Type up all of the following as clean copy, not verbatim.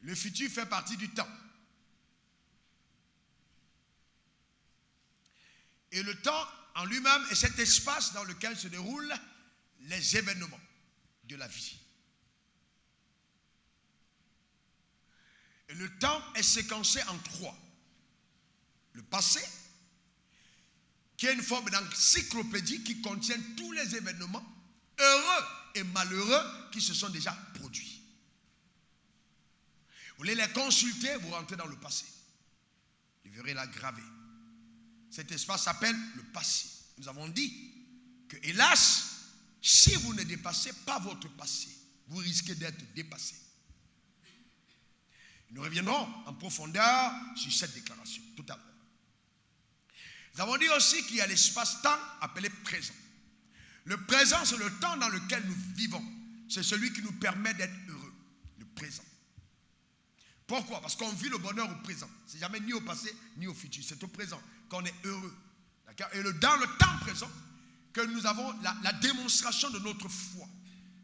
Le futur fait partie du temps. Et le temps en lui-même est cet espace dans lequel se déroulent les événements de la vie. Et le temps est séquencé en 3. Le passé, qui est une forme d'encyclopédie qui contient tous les événements heureux et malheureux qui se sont déjà produits. Vous voulez les consulter, vous rentrez dans le passé. Vous verrez là gravé. Cet espace s'appelle le passé. Nous avons dit que, hélas, si vous ne dépassez pas votre passé, vous risquez d'être dépassé. Nous reviendrons en profondeur sur cette déclaration tout à l'heure. Nous avons dit aussi qu'il y a l'espace-temps appelé présent. Le présent, c'est le temps dans lequel nous vivons. C'est celui qui nous permet d'être heureux. Le présent. Pourquoi? Parce qu'on vit le bonheur au présent. C'est jamais ni au passé, ni au futur. C'est au présent qu'on est heureux. D'accord? Et dans le temps présent, que nous avons la démonstration de notre foi.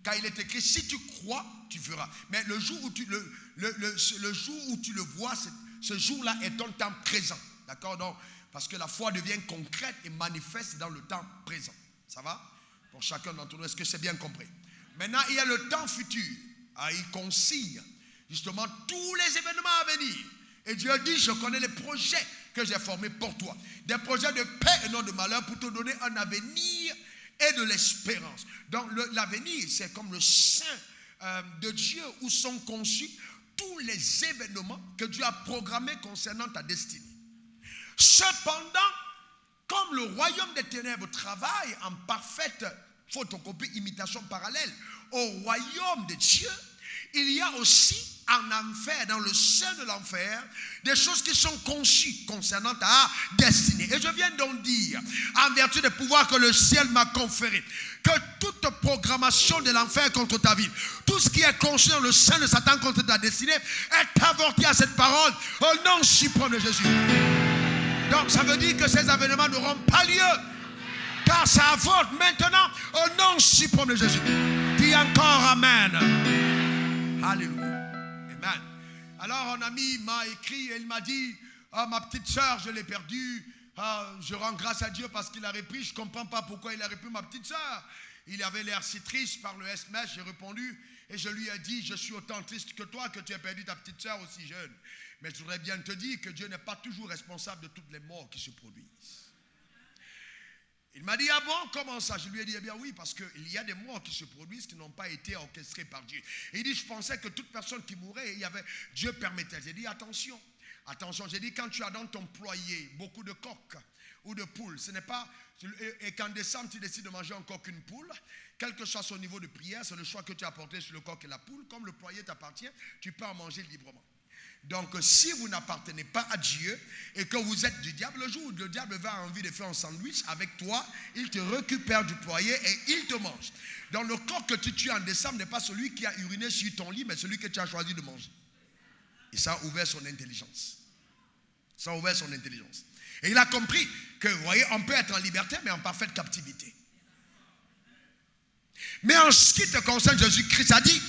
Car il est écrit, si tu crois, tu verras. Mais le jour où tu le vois, ce jour-là est ton temps présent. D'accord? Donc, parce que la foi devient concrète et manifeste dans le temps présent. Ça va? Pour chacun d'entre nous, est-ce que c'est bien compris? Maintenant, il y a le temps futur. Il consigne justement tous les événements à venir. Et Dieu dit, je connais les projets que j'ai formés pour toi. Des projets de paix et non de malheur pour te donner un avenir et de l'espérance. Donc l'avenir, c'est comme le sein de Dieu où sont conçus tous les événements que Dieu a programmés concernant ta destinée. Cependant, comme le royaume des ténèbres travaille en parfaite photocopie, imitation parallèle au royaume de Dieu, il y a aussi en enfer, dans le sein de l'enfer, des choses qui sont conçues concernant ta destinée. Et je viens donc dire, en vertu des pouvoirs que le ciel m'a conférés, que toute programmation de l'enfer contre ta vie, tout ce qui est conçu dans le sein de Satan contre ta destinée, est avorté à cette parole au nom suprême de Jésus. Donc ça veut dire que ces événements n'auront pas lieu, car ça avorte maintenant au nom suprême de Jésus. Dis encore Amen. Alléluia. Amen. Alors un ami m'a écrit et il m'a dit, ma petite soeur, je l'ai perdue. Je rends grâce à Dieu parce qu'il a repris. Je ne comprends pas pourquoi il a repris ma petite soeur. Il avait l'air si triste par le SMS. J'ai répondu et je lui ai dit, je suis autant triste que toi que tu as perdu ta petite soeur aussi jeune. Mais je voudrais bien te dire que Dieu n'est pas toujours responsable de toutes les morts qui se produisent. Il m'a dit, ah bon, comment ça? Je lui ai dit, eh bien oui, parce qu'il y a des morts qui se produisent qui n'ont pas été orchestrées par Dieu. Et il dit, je pensais que toute personne qui mourait, Dieu permettait. J'ai dit, attention, j'ai dit, quand tu as dans ton poulailler beaucoup de coqs ou de poules, ce n'est pas, et qu'en décembre tu décides de manger encore qu'une poule, quel que soit son niveau de prière, c'est le choix que tu as porté sur le coq et la poule, comme le poulailler t'appartient, tu peux en manger librement. Donc si vous n'appartenez pas à Dieu et que vous êtes du diable, le jour où le diable va avoir envie de faire un sandwich avec toi, il te récupère du poirier et il te mange. Donc le coq que tu tues en décembre n'est pas celui qui a uriné sur ton lit, mais celui que tu as choisi de manger. Et ça a ouvert son intelligence. Ça a ouvert son intelligence. Et il a compris que, vous voyez, on peut être en liberté mais en parfaite captivité. Mais en ce qui te concerne, Jésus-Christ a dit,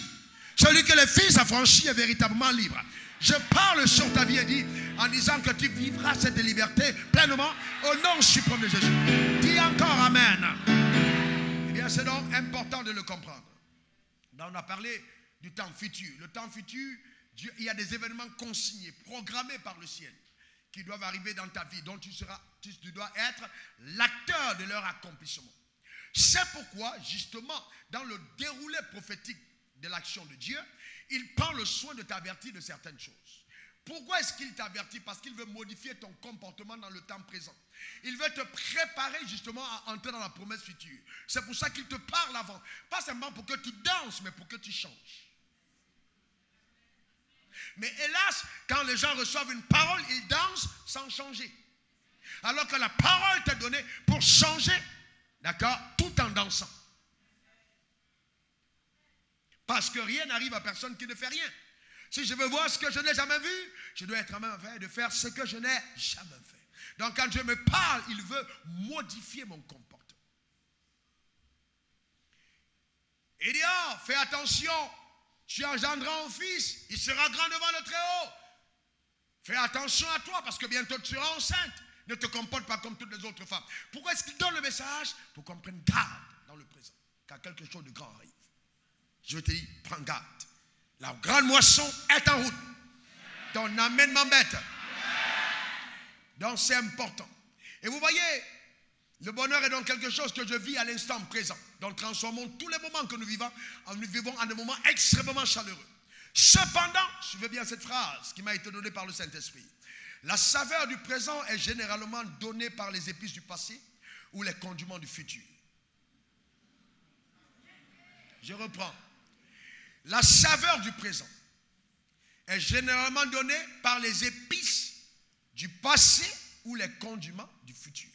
celui que le Fils a franchi est véritablement libre. Je parle sur ta vie et dis, en disant que tu vivras cette liberté pleinement au nom suprême de Jésus. Dis encore Amen. Eh bien, c'est donc important de le comprendre. Là, on a parlé du temps futur. Le temps futur, il y a des événements consignés, programmés par le ciel, qui doivent arriver dans ta vie, dont tu dois être l'acteur de leur accomplissement. C'est pourquoi, justement, dans le déroulé prophétique de l'action de Dieu, il prend le soin de t'avertir de certaines choses. Pourquoi est-ce qu'il t'avertit? Parce qu'il veut modifier ton comportement dans le temps présent. Il veut te préparer justement à entrer dans la promesse future. C'est pour ça qu'il te parle avant. Pas seulement pour que tu danses, mais pour que tu changes. Mais hélas, quand les gens reçoivent une parole, ils dansent sans changer. Alors que la parole t'est donnée pour changer, d'accord, tout en dansant. Parce que rien n'arrive à personne qui ne fait rien. Si je veux voir ce que je n'ai jamais vu, je dois être en train de faire ce que je n'ai jamais fait. Donc quand Dieu me parle, il veut modifier mon comportement. Il dit, oh, fais attention, Tu engendras un fils, il sera grand devant le Très-Haut. Fais attention à toi parce que bientôt tu seras enceinte. Ne te comporte pas comme toutes les autres femmes. Pourquoi est-ce qu'il donne le message? Pour qu'on prenne garde dans le présent, car quelque chose de grand arrive. Je te dis, prends garde. La grande moisson est en route. Ton amen m'embête. Donc c'est important. Et vous voyez, le bonheur est donc quelque chose que je vis à l'instant présent. Donc transformons tous les moments que nous vivons en des moments extrêmement chaleureux. Cependant, suivez bien cette phrase qui m'a été donnée par le Saint-Esprit. La saveur du présent est généralement donnée par les épices du passé ou les condiments du futur. Je reprends. La saveur du présent est généralement donnée par les épices du passé ou les condiments du futur.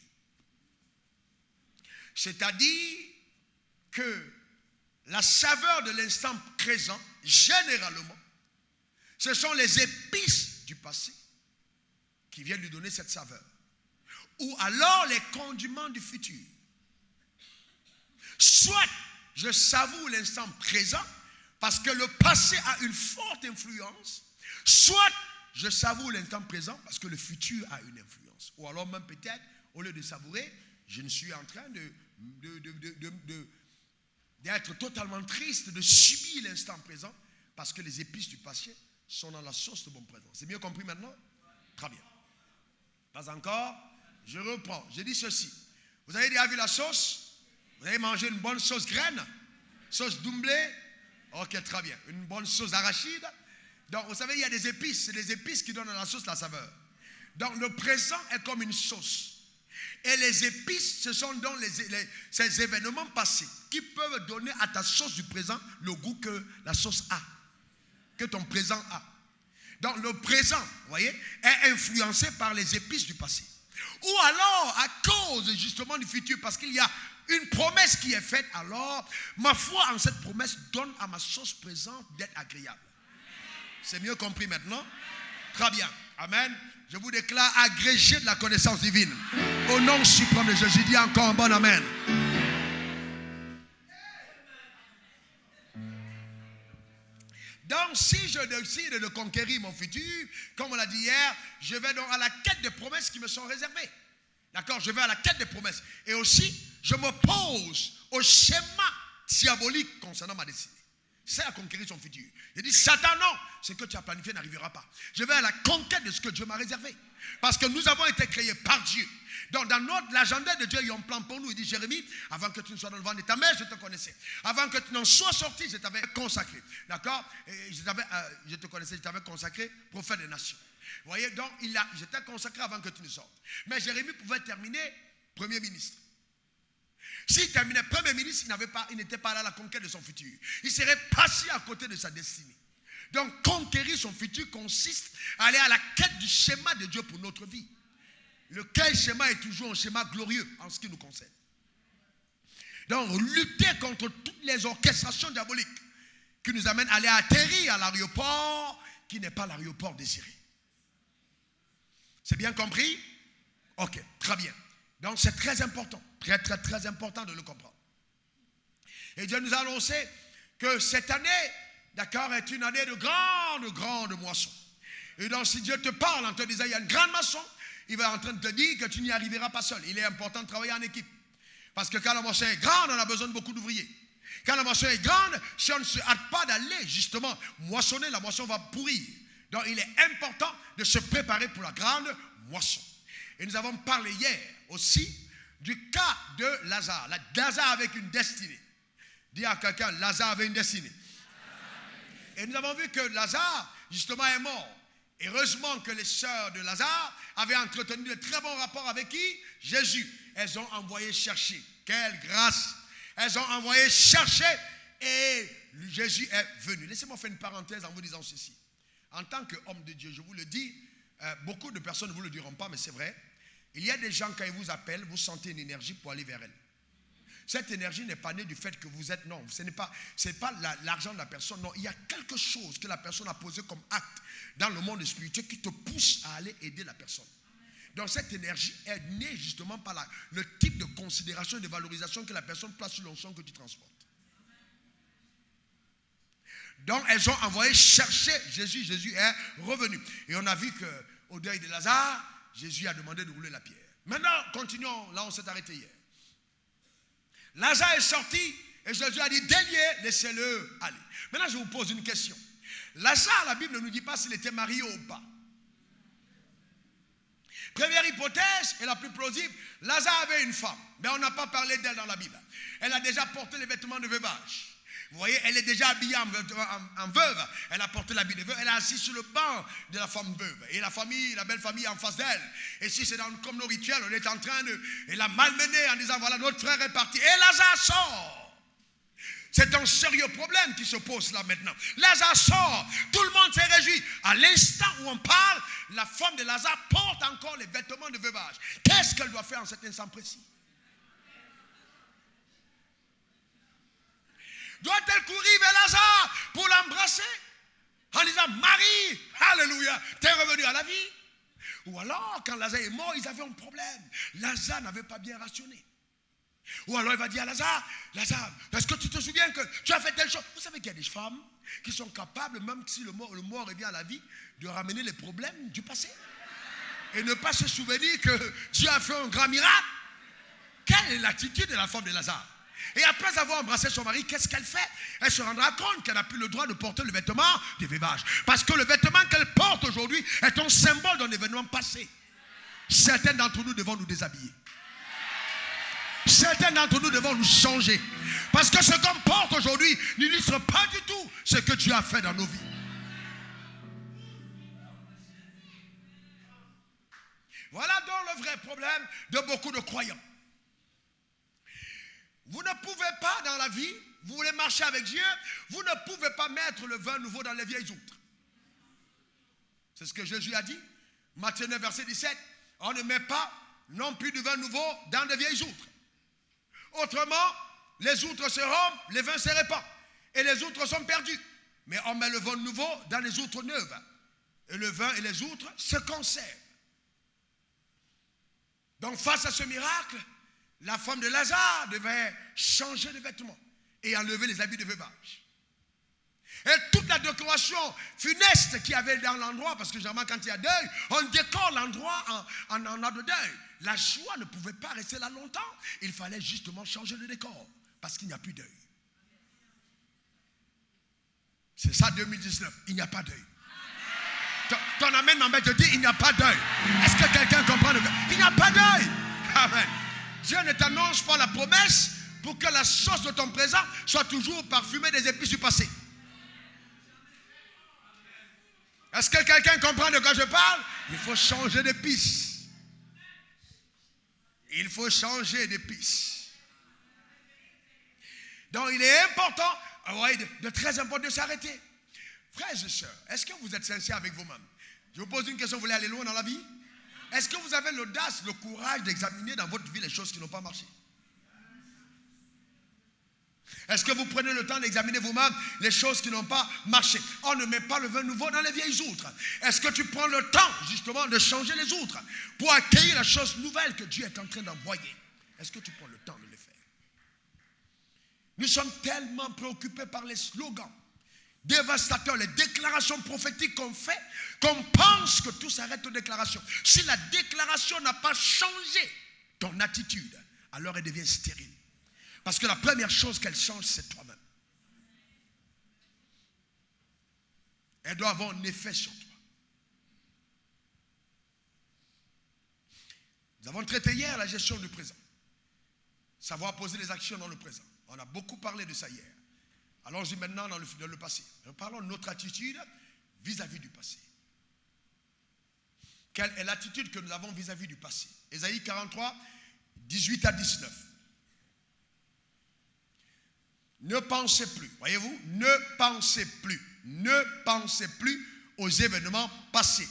C'est-à-dire que la saveur de l'instant présent, généralement, ce sont les épices du passé qui viennent lui donner cette saveur. Ou alors les condiments du futur. Soit je savoure l'instant présent parce que le passé a une forte influence, soit je savoure l'instant présent parce que le futur a une influence. Ou alors même peut-être, au lieu de savourer, je ne suis en train d'être totalement triste, de subir l'instant présent parce que les épices du passé sont dans la sauce de mon présent. C'est mieux compris maintenant? Très bien. Pas encore? Je reprends. Je dis ceci. Vous avez déjà vu la sauce? Vous avez mangé une bonne sauce graine? Sauce doublée? Ok, très bien. Une bonne sauce d'arachide? Donc, vous savez, il y a des épices. C'est les épices qui donnent à la sauce la saveur. Donc, le présent est comme une sauce. Et les épices, ce sont donc ces événements passés qui peuvent donner à ta sauce du présent le goût que la sauce a, que ton présent a. Donc le présent, vous voyez, est influencé par les épices du passé. Ou alors à cause justement du futur, parce qu'il y a une promesse qui est faite, alors ma foi en cette promesse donne à ma sauce présente d'être agréable. C'est mieux compris maintenant? Très bien. Amen. Je vous déclare agrégé de la connaissance divine. Au nom suprême de Jésus, dis encore un bon amen. Donc, si je décide de conquérir mon futur, comme on l'a dit hier, je vais donc à la quête des promesses qui me sont réservées. D'accord? Je vais à la quête des promesses. Et aussi, je m'oppose au schéma diabolique concernant ma destinée. C'est à conquérir son futur. Je dis, Satan, non, ce que tu as planifié n'arrivera pas. Je vais à la conquête de ce que Dieu m'a réservé. Parce que nous avons été créés par Dieu. Donc dans l'agenda de Dieu, il y a un plan pour nous. Il dit, Jérémie, avant que tu ne sois dans le ventre de ta mère, je te connaissais. Avant que tu n'en sois sorti, je t'avais consacré. D'accord? Je te connaissais, je t'avais consacré prophète des nations. Vous voyez, donc je t'ai consacré avant que tu ne sortes. Mais Jérémie pouvait terminer premier ministre. S'il terminait premier ministre, il n'était pas là à la conquête de son futur. Il serait passé à côté de sa destinée. Donc, conquérir son futur consiste à aller à la quête du schéma de Dieu pour notre vie. Lequel schéma est toujours un schéma glorieux en ce qui nous concerne. Donc, lutter contre toutes les orchestrations diaboliques qui nous amènent à aller atterrir à l'aéroport qui n'est pas l'aéroport désiré. C'est bien compris? Ok, très bien. Donc, c'est très important. Très, très, très important de le comprendre. Et Dieu nous a annoncé que cette année, d'accord, est une année de grande moisson. Et donc, si Dieu te parle en te disant, il y a une grande moisson, il va en train de te dire que tu n'y arriveras pas seul. Il est important de travailler en équipe. Parce que quand la moisson est grande, on a besoin de beaucoup d'ouvriers. Quand la moisson est grande, si on ne se hâte pas d'aller justement moissonner, la moisson va pourrir. Donc, il est important de se préparer pour la grande moisson. Et nous avons parlé hier aussi du cas de Lazare. Lazare avec une destinée. Dis à quelqu'un, Lazare avait une destinée. Et nous avons vu que Lazare, justement, est mort. Heureusement que les sœurs de Lazare avaient entretenu de très bons rapports avec qui? Jésus. Elles ont envoyé chercher. Quelle grâce! Elles ont envoyé chercher et Jésus est venu. Laissez-moi faire une parenthèse en vous disant ceci. En tant qu'homme de Dieu, je vous le dis, beaucoup de personnes ne vous le diront pas, mais c'est vrai. Il y a des gens, quand ils vous appellent, vous sentez une énergie pour aller vers elles. Cette énergie n'est pas née du fait que vous êtes, non, ce n'est pas l'argent de la personne, non, il y a quelque chose que la personne a posé comme acte dans le monde spirituel qui te pousse à aller aider la personne. Donc cette énergie est née justement par le type de considération et de valorisation que la personne place sur l'onction que tu transportes. Donc elles ont envoyé chercher Jésus. Jésus est revenu. Et on a vu qu'au deuil de Lazare, Jésus a demandé de rouler la pierre. Maintenant, continuons. Là, on s'est arrêté hier. Lazare est sorti et Jésus a dit, déliez, laissez-le aller. Maintenant, je vous pose une question. Lazare, la Bible ne nous dit pas s'il était marié ou pas. Première hypothèse, et la plus plausible, Lazare avait une femme, mais on n'a pas parlé d'elle dans la Bible. Elle a déjà porté les vêtements de veuvage. Vous voyez, elle est déjà habillée en veuve. Elle a porté l'habit de veuve. Elle est assise sur le banc de la femme veuve. Et la famille, la belle famille est en face d'elle. Et si c'est comme nos rituels, on est en train de la malmener en disant, voilà, notre frère est parti. Et Lazare sort. C'est un sérieux problème qui se pose là maintenant. Lazare sort. Tout le monde s'est réjoui. À l'instant où on parle, la femme de Lazare porte encore les vêtements de veuvage. Qu'est-ce qu'elle doit faire en cet instant précis? Doit-elle courir vers Lazare pour l'embrasser en disant, Marie, alléluia, t'es revenu à la vie? Ou alors, quand Lazare est mort, ils avaient un problème. Lazare n'avait pas bien rationné. Ou alors il va dire à Lazare, Lazare, est-ce que tu te souviens que tu as fait telle chose? Vous savez qu'il y a des femmes qui sont capables, même si le mort revient à la vie, de ramener les problèmes du passé. Et ne pas se souvenir que Dieu a fait un grand miracle. Quelle est l'attitude de la femme de Lazare? Et après avoir embrassé son mari, qu'est-ce qu'elle fait? Elle se rendra compte qu'elle n'a plus le droit de porter le vêtement de veuvage. Parce que le vêtement qu'elle porte aujourd'hui est un symbole d'un événement passé. Certains d'entre nous devons nous déshabiller. Certains d'entre nous devons nous changer. Parce que ce qu'on porte aujourd'hui n'illustre pas du tout ce que Dieu a fait dans nos vies. Voilà donc le vrai problème de beaucoup de croyants. Vous ne pouvez pas dans la vie, vous voulez marcher avec Dieu, vous ne pouvez pas mettre le vin nouveau dans les vieilles outres. C'est ce que Jésus a dit. Matthieu 9, verset 17. On ne met pas non plus de vin nouveau dans les vieilles outres. Autrement, les outres se rompent, les vins se répandent. Et les outres sont perdus. Mais on met le vin nouveau dans les outres neuves. Et le vin et les outres se conservent. Donc face à ce miracle, la femme de Lazare devait changer de vêtements et enlever les habits de veuvage. Et toute la décoration funeste qu'il y avait dans l'endroit, parce que généralement quand il y a deuil, on décore l'endroit en ordre de deuil. La joie ne pouvait pas rester là longtemps. Il fallait justement changer de décor, parce qu'il n'y a plus deuil. C'est ça 2019, il n'y a pas deuil. Ton amen m'embête de dire il n'y a pas deuil. Est-ce que quelqu'un comprend le deuil? Il n'y a pas deuil. Amen. Dieu ne t'annonce pas la promesse pour que la sauce de ton présent soit toujours parfumée des épices du passé. Est-ce que quelqu'un comprend de quoi je parle? Il faut changer d'épices. Il faut changer d'épices. Donc il est important, de très important de s'arrêter. Frères et sœurs, est-ce que vous êtes sincères avec vous-même? Je vous pose une question, vous voulez aller loin dans la vie? Est-ce que vous avez l'audace, le courage d'examiner dans votre vie les choses qui n'ont pas marché? Est-ce que vous prenez le temps d'examiner vous-même les choses qui n'ont pas marché? On ne met pas le vin nouveau dans les vieilles outres. Est-ce que tu prends le temps justement de changer les outres pour accueillir la chose nouvelle que Dieu est en train d'envoyer? Est-ce que tu prends le temps de le faire? Nous sommes tellement préoccupés par les slogans dévastateurs, les déclarations prophétiques qu'on fait, qu'on pense que tout s'arrête aux déclarations. Si la déclaration n'a pas changé ton attitude, alors elle devient stérile. Parce que la première chose qu'elle change, c'est toi-même. Elle doit avoir un effet sur toi. Nous avons traité hier la gestion du présent. Savoir poser des actions dans le présent. On a beaucoup parlé de ça hier. Allons-y maintenant dans le passé. Nous parlons de notre attitude vis-à-vis du passé. Quelle est l'attitude que nous avons vis-à-vis du passé? Ésaïe 43, 18 à 19. Ne pensez plus, voyez-vous, ne pensez plus aux événements passés.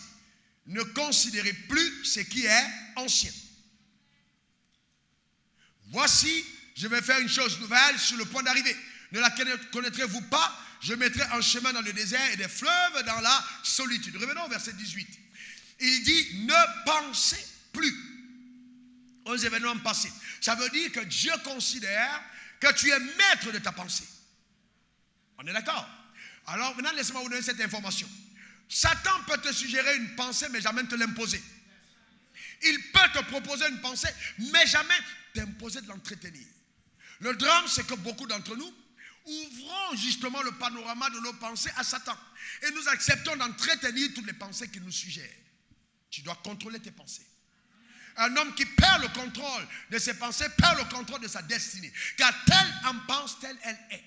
Ne considérez plus ce qui est ancien. Voici, je vais faire une chose nouvelle sur le point d'arriver. Ne la connaîtrez-vous pas? Je mettrai un chemin dans le désert et des fleuves dans la solitude. Revenons au verset 18. Il dit, ne pensez plus aux événements passés. Ça veut dire que Dieu considère que tu es maître de ta pensée. On est d'accord? Alors maintenant, laissez-moi vous donner cette information. Satan peut te suggérer une pensée, mais jamais te l'imposer. Il peut te proposer une pensée, mais jamais t'imposer de l'entretenir. Le drame, c'est que beaucoup d'entre nous ouvrons justement le panorama de nos pensées à Satan. Et nous acceptons d'entretenir toutes les pensées qu'il nous suggère. Tu dois contrôler tes pensées. Un homme qui perd le contrôle de ses pensées perd le contrôle de sa destinée. Car tel en pense, telle elle est.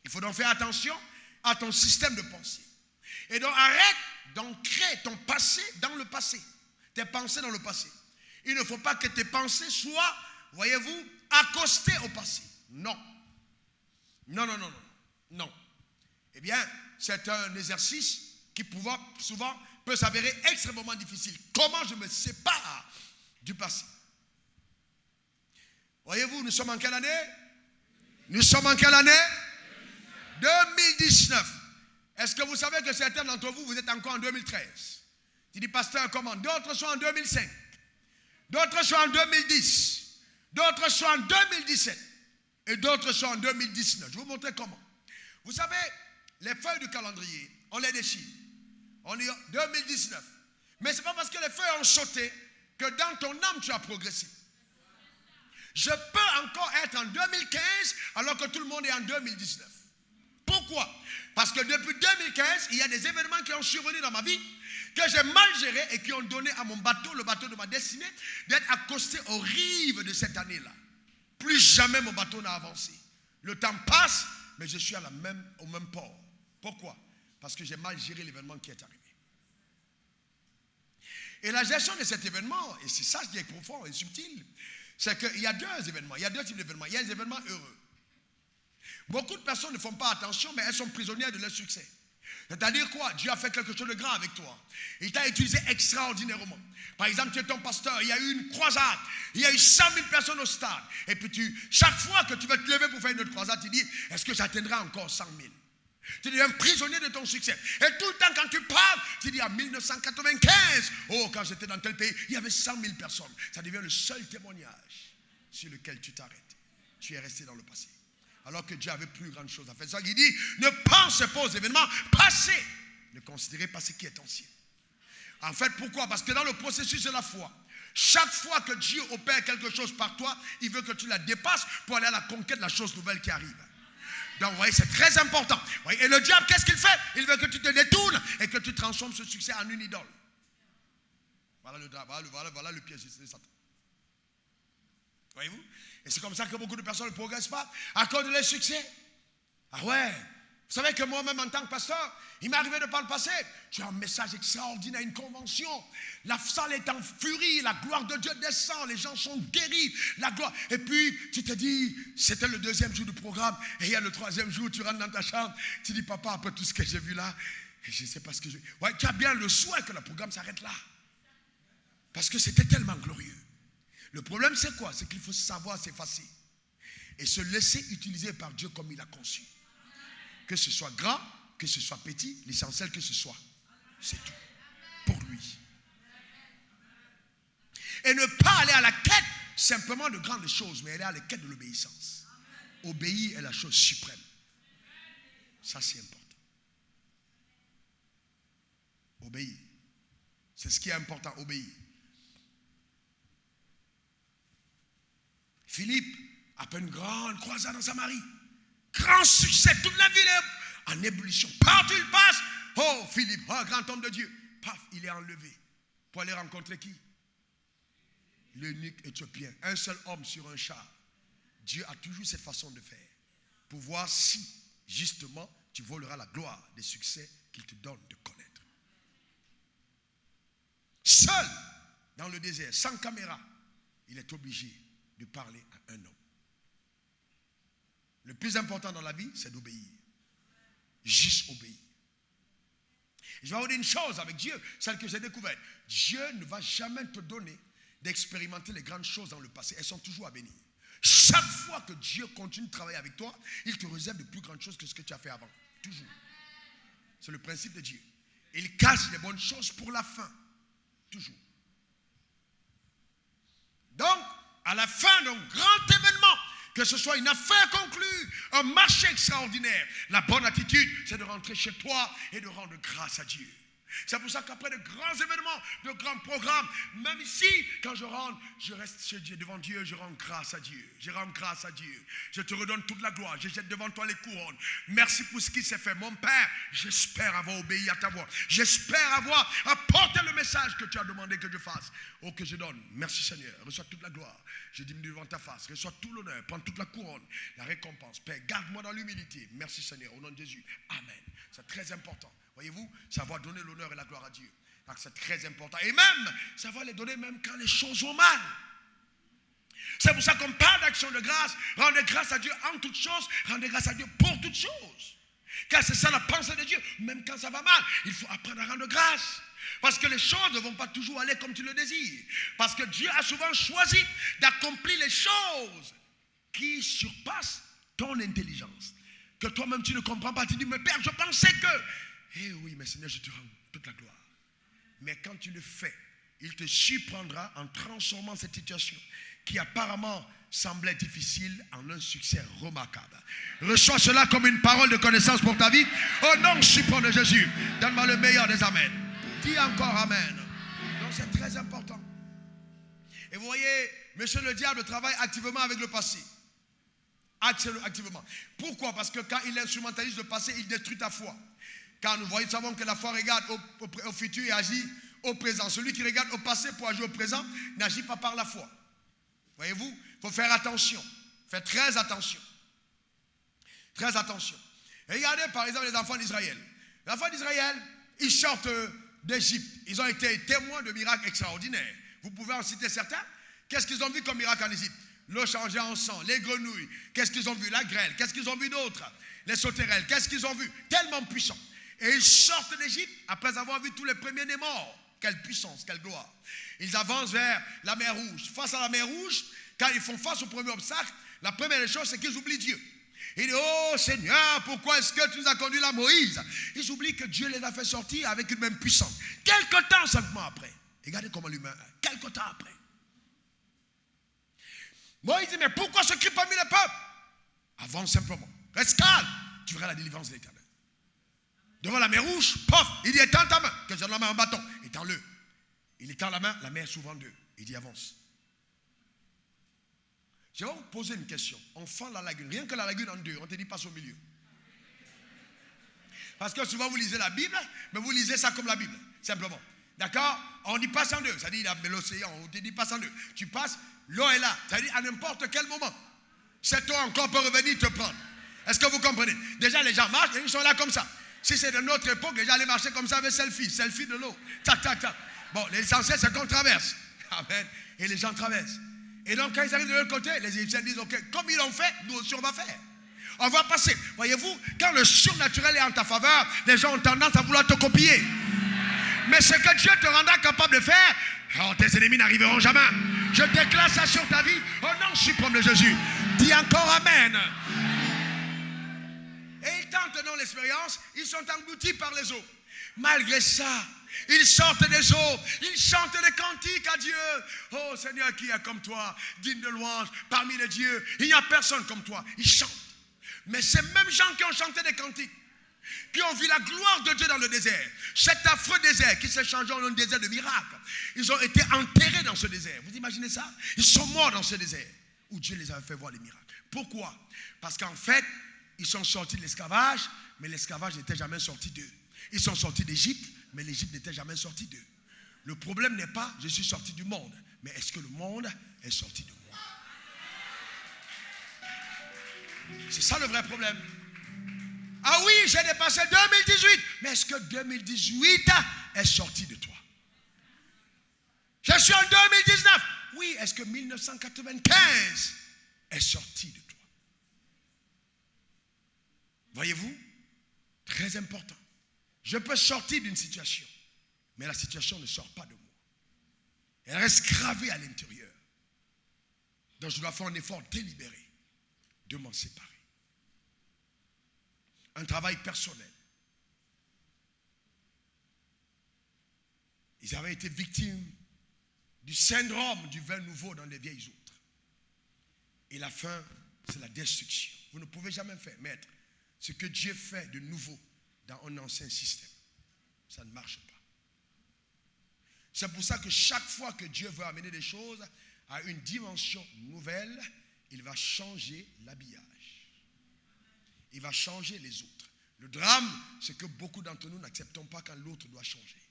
Il faut donc faire attention à ton système de pensée. Et donc arrête d'ancrer ton passé dans le passé. Tes pensées dans le passé. Il ne faut pas que tes pensées soient, voyez-vous, accostées au passé. Non. Non. Eh bien, c'est un exercice qui souvent peut s'avérer extrêmement difficile. Comment je me sépare du passé? Voyez-vous, nous sommes en quelle année? Nous sommes en quelle année? 2019. Est-ce que vous savez que certains d'entre vous, vous êtes encore en 2013? Tu dis, pasteur, comment? D'autres sont en 2005. D'autres sont en 2010. D'autres sont en 2017. Et d'autres sont en 2019. Je vais vous montrer comment. Vous savez, les feuilles du calendrier, on les déchire. On est en 2019. Mais ce n'est pas parce que les feuilles ont sauté que dans ton âme, tu as progressé. Je peux encore être en 2015 alors que tout le monde est en 2019. Pourquoi? Parce que depuis 2015, il y a des événements qui ont survenu dans ma vie que j'ai mal gérés et qui ont donné à mon bateau, le bateau de ma destinée, d'être accosté aux rives de cette année-là. Plus jamais mon bateau n'a avancé. Le temps passe, mais je suis au même port. Pourquoi? Parce que j'ai mal géré l'événement qui est arrivé. Et la gestion de cet événement, et c'est ça qui est profond et subtil, c'est qu'il y a deux événements, il y a deux types d'événements. Il y a les événements heureux. Beaucoup de personnes ne font pas attention, mais elles sont prisonnières de leur succès. C'est-à-dire quoi? Dieu a fait quelque chose de grand avec toi. Il t'a utilisé extraordinairement. Par exemple, tu es ton pasteur, il y a eu une croisade, il y a eu 100 000 personnes au stade. Et puis chaque fois que tu vas te lever pour faire une autre croisade, tu dis, est-ce que j'atteindrai encore 100 000? Tu deviens prisonnier de ton succès. Et tout le temps quand tu parles, tu dis, en 1995, oh, quand j'étais dans tel pays, il y avait 100 000 personnes. Ça devient le seul témoignage sur lequel tu t'arrêtes. Tu es resté dans le passé. Alors que Dieu avait plus grande chose à faire. C'est ça qu'il dit, ne pensez pas aux événements passés. Ne considérez pas ce qui est ancien. En fait, pourquoi? Parce que dans le processus de la foi, chaque fois que Dieu opère quelque chose par toi, il veut que tu la dépasses pour aller à la conquête de la chose nouvelle qui arrive. Donc, vous voyez, c'est très important. Et le diable, qu'est-ce qu'il fait? Il veut que tu te détournes et que tu transformes ce succès en une idole. Voilà le piège de Satan. Voyez-vous? Et c'est comme ça que beaucoup de personnes ne progressent pas à cause de leur succès. Ah ouais? Vous savez que moi-même en tant que pasteur, il m'est arrivé de par le passé, tu as un message extraordinaire, une convention. La salle est en furie, la gloire de Dieu descend, les gens sont guéris, la gloire. Et puis tu te dis, c'était le deuxième jour du programme, et il y a le troisième jour, tu rentres dans ta chambre, tu dis, papa, après tout ce que j'ai vu là, je ne sais pas ce que je... Ouais, tu as bien le souhait que le programme s'arrête là. Parce que c'était tellement glorieux. Le problème, c'est quoi? C'est qu'il faut savoir s'effacer et se laisser utiliser par Dieu comme il a conçu. Que ce soit grand, que ce soit petit, l'essentiel que ce soit. C'est tout. Pour lui. Et ne pas aller à la quête simplement de grandes choses, mais aller à la quête de l'obéissance. Obéir est la chose suprême. Ça, c'est important. Obéir. C'est ce qui est important, obéir. Philippe, après une grande croisade en Samarie, grand succès, toute la ville est en ébullition. Partout il passe, oh Philippe, oh grand homme de Dieu, paf, il est enlevé. Pour aller rencontrer qui? L'eunuque éthiopien, un seul homme sur un char. Dieu a toujours cette façon de faire, pour voir si, justement, tu voleras la gloire des succès qu'il te donne de connaître. Seul, dans le désert, sans caméra, il est obligé de parler à un homme. Le plus important dans la vie, c'est d'obéir. Juste obéir. Je vais vous dire une chose avec Dieu, celle que j'ai découverte. Dieu ne va jamais te donner d'expérimenter les grandes choses dans le passé. Elles sont toujours à bénir. Chaque fois que Dieu continue de travailler avec toi, il te réserve de plus grandes choses que ce que tu as fait avant. Toujours. C'est le principe de Dieu. Il cache les bonnes choses pour la fin. Toujours. Donc, à la fin d'un grand événement que ce soit une affaire conclue, un marché extraordinaire, la bonne attitude, c'est de rentrer chez toi et de rendre grâce à Dieu. C'est pour ça qu'après de grands événements, de grands programmes, même ici, quand je rentre, je reste chez Dieu, devant Dieu, je rends grâce à Dieu. Je rends grâce à Dieu. Je te redonne toute la gloire. Je jette devant toi les couronnes. Merci pour ce qui s'est fait. Mon Père, j'espère avoir obéi à ta voix. J'espère avoir apporté le message que tu as demandé que je fasse. Oh, que je donne. Merci Seigneur. Reçois toute la gloire. Je diminue devant ta face. Reçois tout l'honneur. Prends toute la couronne, la récompense. Père, garde-moi dans l'humilité. Merci Seigneur. Au nom de Jésus. Amen. C'est très important. Voyez-vous, savoir donner l'honneur et la gloire à Dieu. Donc c'est très important. Et même, savoir les donner même quand les choses vont mal. C'est pour ça qu'on parle d'action de grâce. Rendez grâce à Dieu en toutes choses. Rendez grâce à Dieu pour toutes choses. Car c'est ça la pensée de Dieu. Même quand ça va mal, il faut apprendre à rendre grâce. Parce que les choses ne vont pas toujours aller comme tu le désires. Parce que Dieu a souvent choisi d'accomplir les choses qui surpassent ton intelligence. Que toi-même tu ne comprends pas. Tu dis, mais Père, je pensais que... Eh oui, mais Seigneur, je te rends toute la gloire. Mais quand tu le fais, il te surprendra en transformant cette situation qui apparemment semblait difficile en un succès remarquable. Reçois cela comme une parole de connaissance pour ta vie. Au nom suprême de Jésus, donne-moi le meilleur des amens. Dis encore amen. Donc c'est très important. Et vous voyez, monsieur le diable travaille activement avec le passé. Activement. Pourquoi? Parce que quand il instrumentalise le passé, il détruit ta foi. Car nous savons que la foi regarde au futur et agit au présent. Celui qui regarde au passé pour agir au présent n'agit pas par la foi. Voyez-vous, il faut faire attention. Faites très attention. Très attention. Et regardez par exemple les enfants d'Israël. Les enfants d'Israël, ils sortent d'Égypte. Ils ont été témoins de miracles extraordinaires. Vous pouvez en citer certains. Qu'est-ce qu'ils ont vu comme miracle en Égypte? L'eau changée en sang, les grenouilles. Qu'est-ce qu'ils ont vu? La grêle. Qu'est-ce qu'ils ont vu d'autre? Les sauterelles. Qu'est-ce qu'ils ont vu? Tellement puissant. Et ils sortent d'Égypte après avoir vu tous les premiers-nés morts. Quelle puissance, quelle gloire. Ils avancent vers la mer Rouge. Face à la mer Rouge, quand ils font face au premier obstacle, la première des choses, c'est qu'ils oublient Dieu. Ils disent, oh Seigneur, pourquoi est-ce que tu nous as conduits là, Moïse? Ils oublient que Dieu les a fait sortir avec une même puissance. Quelque temps seulement après. Regardez comment l'humain, quelque temps après. Moïse dit, mais pourquoi ce cri parmi les peuples? Avance simplement. Reste calme. Tu verras la délivrance de l'Éternel. Devant la mer Rouge, pof, il dit, étends ta main. Que j'ai la main en bâton, étends-le. Il étend la main, la mer s'ouvre en deux. Il dit, avance. Je vais vous poser une question. On fend la lagune, rien que la lagune en deux, on te dit passe au milieu. Parce que souvent vous lisez la Bible, mais vous lisez ça comme la Bible, simplement. D'accord? On dit passe en deux, ça dit l'océan, on te dit passe en deux. Tu passes, l'eau est là, ça dit à n'importe quel moment. Cette eau encore peut revenir te prendre. Est-ce que vous comprenez? Déjà les gens marchent et ils sont là comme ça. Si c'est de notre époque, les gens allaient marcher comme ça avec selfie de l'eau. Tac, tac, tac. Bon, l'essentiel c'est qu'on traverse. Amen. Et les gens traversent. Et donc quand ils arrivent de l'autre côté, les Égyptiens disent, ok, comme ils l'ont fait, nous aussi on va faire. On va passer. Voyez-vous, quand le surnaturel est en ta faveur, les gens ont tendance à vouloir te copier. Mais ce que Dieu te rendra capable de faire, oh, tes ennemis n'arriveront jamais. Je déclare ça sur ta vie au nom suprême de Jésus. Dis encore amen. Et ils tentent dans l'expérience, ils sont engloutis par les eaux. Malgré ça, ils sortent des eaux, ils chantent des cantiques à Dieu. Oh Seigneur, qui est comme toi, digne de louange, parmi les dieux, il n'y a personne comme toi. Ils chantent. Mais ces mêmes gens qui ont chanté des cantiques, qui ont vu la gloire de Dieu dans le désert, cet affreux désert qui s'est changé en un désert de miracles, ils ont été enterrés dans ce désert. Vous imaginez ça? Ils sont morts dans ce désert où Dieu les a fait voir les miracles. Pourquoi? Parce qu'en fait, ils sont sortis de l'esclavage, mais l'esclavage n'était jamais sorti d'eux. Ils sont sortis d'Égypte, mais l'Égypte n'était jamais sortie d'eux. Le problème n'est pas, je suis sorti du monde, mais est-ce que le monde est sorti de moi? C'est ça le vrai problème. Ah oui, j'ai dépassé 2018, mais est-ce que 2018 est sorti de toi? Je suis en 2019. Oui, est-ce que 1995 est sorti de toi? Voyez-vous? Très important. Je peux sortir d'une situation, mais la situation ne sort pas de moi. Elle reste gravée à l'intérieur. Donc je dois faire un effort délibéré de m'en séparer. Un travail personnel. Ils avaient été victimes du syndrome du vin nouveau dans les vieilles outres. Et la faim c'est la destruction. Vous ne pouvez jamais faire, mettre ce que Dieu fait de nouveau dans un ancien système. Ça ne marche pas. C'est pour ça que chaque fois que Dieu veut amener des choses à une dimension nouvelle, il va changer l'habillage. Il va changer les autres. Le drame, c'est que beaucoup d'entre nous n'acceptons pas quand l'autre doit changer.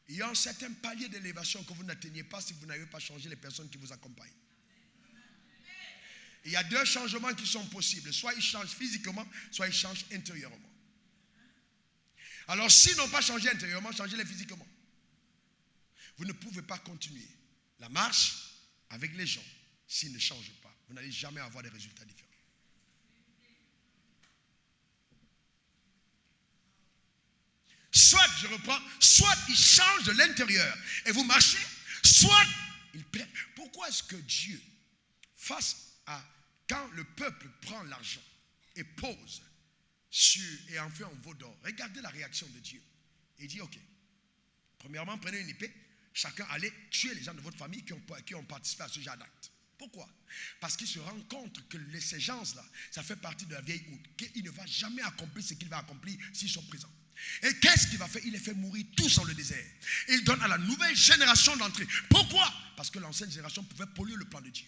Il y a un certain palier d'élévation que vous n'atteignez pas si vous n'avez pas changé les personnes qui vous accompagnent. Il y a deux changements qui sont possibles. Soit ils changent physiquement, soit ils changent intérieurement. Alors s'ils n'ont pas changé intérieurement, changez-les physiquement. Vous ne pouvez pas continuer la marche avec les gens s'ils ne changent pas. Vous n'allez jamais avoir des résultats différents. Soit, je reprends, soit ils changent de l'intérieur et vous marchez, soit ils perdent. Pourquoi est-ce que Dieu, face à quand le peuple prend l'argent et pose et en fait un veau d'or, regardez la réaction de Dieu. Il dit, ok, premièrement, prenez une épée, chacun allez tuer les gens de votre famille qui ont participé à ce genre d'acte. Pourquoi? Parce qu'il se rend compte que ces gens-là, ça fait partie de la vieille honte, qu'il ne va jamais accomplir ce qu'il va accomplir s'ils sont présents. Et qu'est-ce qu'il va faire? Il les fait mourir tous dans le désert. Il donne à la nouvelle génération d'entrer. Pourquoi? Parce que l'ancienne génération pouvait polluer le plan de Dieu.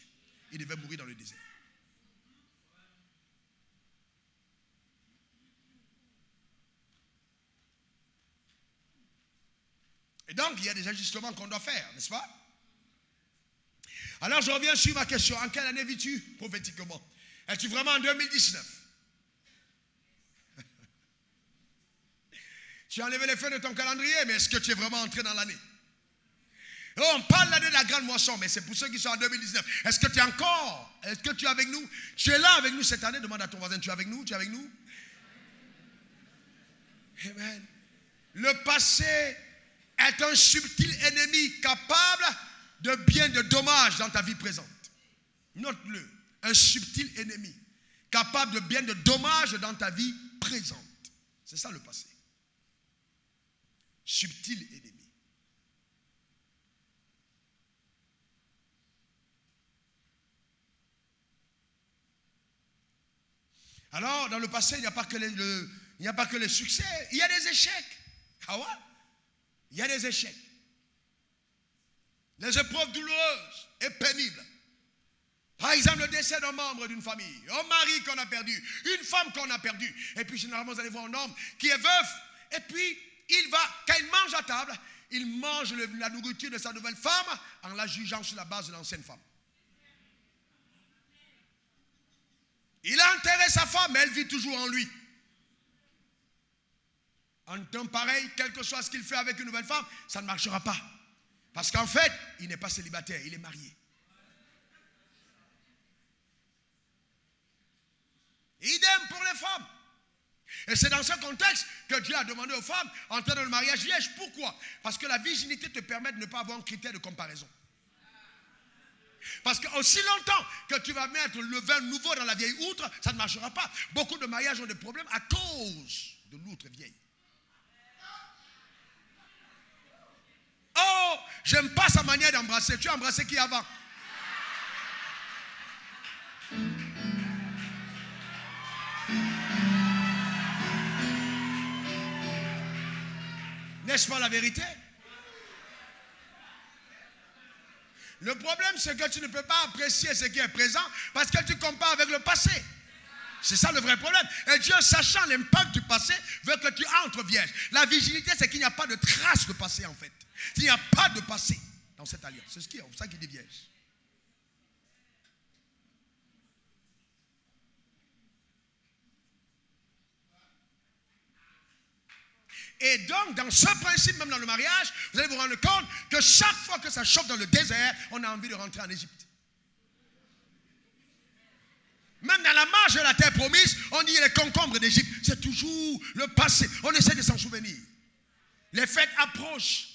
Il devait mourir dans le désert. Et donc, il y a des ajustements qu'on doit faire, n'est-ce pas? Alors, je reviens sur ma question. En quelle année vis-tu prophétiquement? Es-tu vraiment en 2019? Tu as enlevé les feux de ton calendrier, mais est-ce que tu es vraiment entré dans l'année? On parle l'année de la grande moisson, mais c'est pour ceux qui sont en 2019. Est-ce que tu es encore? Est-ce que tu es avec nous? Tu es là avec nous cette année? Demande à ton voisin, tu es avec nous? Tu es avec nous? Amen. Le passé est un subtil ennemi capable de bien de dommages dans ta vie présente. Note-le. Un subtil ennemi capable de bien de dommages dans ta vie présente. C'est ça le passé. Subtil ennemi. Alors, dans le passé, il n'y a pas que les succès, il y a des échecs. Ah ouais? Il y a des échecs. Des épreuves douloureuses et pénibles. Par exemple, le décès d'un membre d'une famille, un mari qu'on a perdu, une femme qu'on a perdue. Et puis, généralement, vous allez voir un homme qui est veuf. Et puis, quand il mange à table, il mange la nourriture de sa nouvelle femme en la jugeant sur la base de l'ancienne femme. Il a enterré sa femme, mais elle vit toujours en lui. En temps pareil, quel que soit ce qu'il fait avec une nouvelle femme, ça ne marchera pas. Parce qu'en fait, il n'est pas célibataire, il est marié. Idem pour les femmes. Et c'est dans ce contexte que Dieu a demandé aux femmes d'entrer dans le mariage vierge. Pourquoi? Parce que la virginité te permet de ne pas avoir un critère de comparaison. Parce que aussi longtemps que tu vas mettre le vin nouveau dans la vieille outre, ça ne marchera pas. Beaucoup de mariages ont des problèmes à cause de l'outre vieille. Oh, j'aime pas sa manière d'embrasser. Tu as embrassé qui avant? N'est-ce pas la vérité? Le problème, c'est que tu ne peux pas apprécier ce qui est présent parce que tu compares avec le passé. C'est ça le vrai problème. Et Dieu, sachant l'impact du passé, veut que tu entres vierge. La virginité, c'est qu'il n'y a pas de trace de passé en fait. Il n'y a pas de passé dans cette alliance. C'est ça qui dit vierge. Et donc, dans ce principe, même dans le mariage, vous allez vous rendre compte que chaque fois que ça chauffe dans le désert, on a envie de rentrer en Égypte. Même dans la marche de la terre promise, on dit les concombres d'Égypte. C'est toujours le passé. On essaie de s'en souvenir. Les fêtes approchent.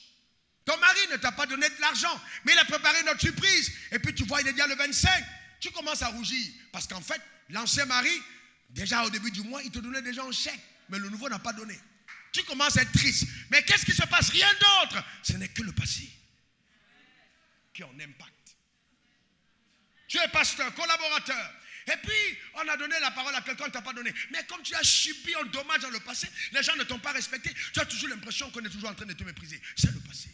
Ton mari ne t'a pas donné de l'argent, mais il a préparé notre surprise. Et puis tu vois, il est déjà le 25. Tu commences à rougir. Parce qu'en fait, l'ancien mari, déjà au début du mois, il te donnait déjà un chèque. Mais le nouveau n'a pas donné. Tu commences à être triste. Mais qu'est-ce qui se passe? Rien d'autre. Ce n'est que le passé qui a un impact. Tu es pasteur, collaborateur. Et puis, on a donné la parole à quelqu'un, on ne t'a pas donné. Mais comme tu as subi un dommage dans le passé, les gens ne t'ont pas respecté, tu as toujours l'impression qu'on est toujours en train de te mépriser. C'est le passé.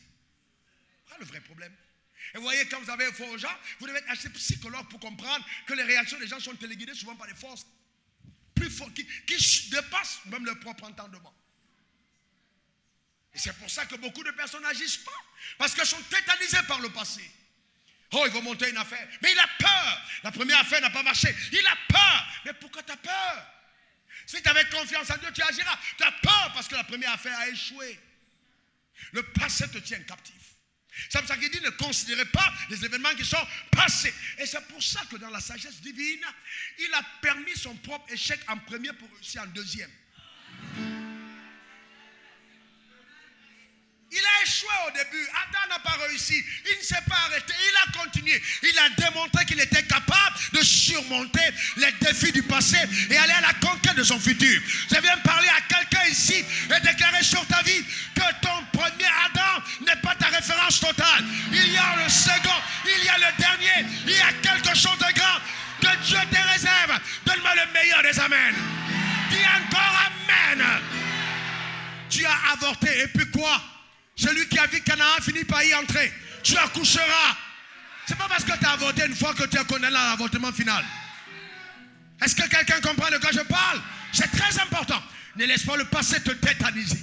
Voilà le vrai problème. Et vous voyez, quand vous avez faux aux gens, vous devez être assez psychologue pour comprendre que les réactions des gens sont téléguidées souvent par des forces plus fortes qui dépassent même leur propre entendement. Et c'est pour ça que beaucoup de personnes n'agissent pas. Parce qu'elles sont tétanisées par le passé. Oh, il va monter une affaire. Mais il a peur. La première affaire n'a pas marché. Il a peur. Mais pourquoi tu as peur? Si tu avais confiance en Dieu, tu agiras. Tu as peur parce que la première affaire a échoué. Le passé te tient captif. C'est pour ça qu'il dit ne considérez pas les événements qui sont passés. Et c'est pour ça que dans la sagesse divine, il a permis son propre échec en premier pour réussir en deuxième. Il a échoué au début. Adam n'a pas réussi. Il ne s'est pas arrêté. Il a continué. Il a démontré qu'il était capable de surmonter les défis du passé et aller à la conquête de son futur. Je viens parler à quelqu'un ici et déclarer sur ta vie que ton premier Adam n'est pas ta référence totale. Il y a le second. Il y a le dernier. Il y a quelque chose de grand que Dieu te réserve. Donne-moi le meilleur des amens. Dis encore amen. Tu as avorté. Et puis quoi? Celui qui a vu Canaan finit par y entrer. Tu accoucheras. C'est pas parce que tu as avorté une fois que tu es condamné à l'avortement final. Est-ce que quelqu'un comprend de quoi je parle? C'est très important. Ne laisse pas le passé te tétaniser.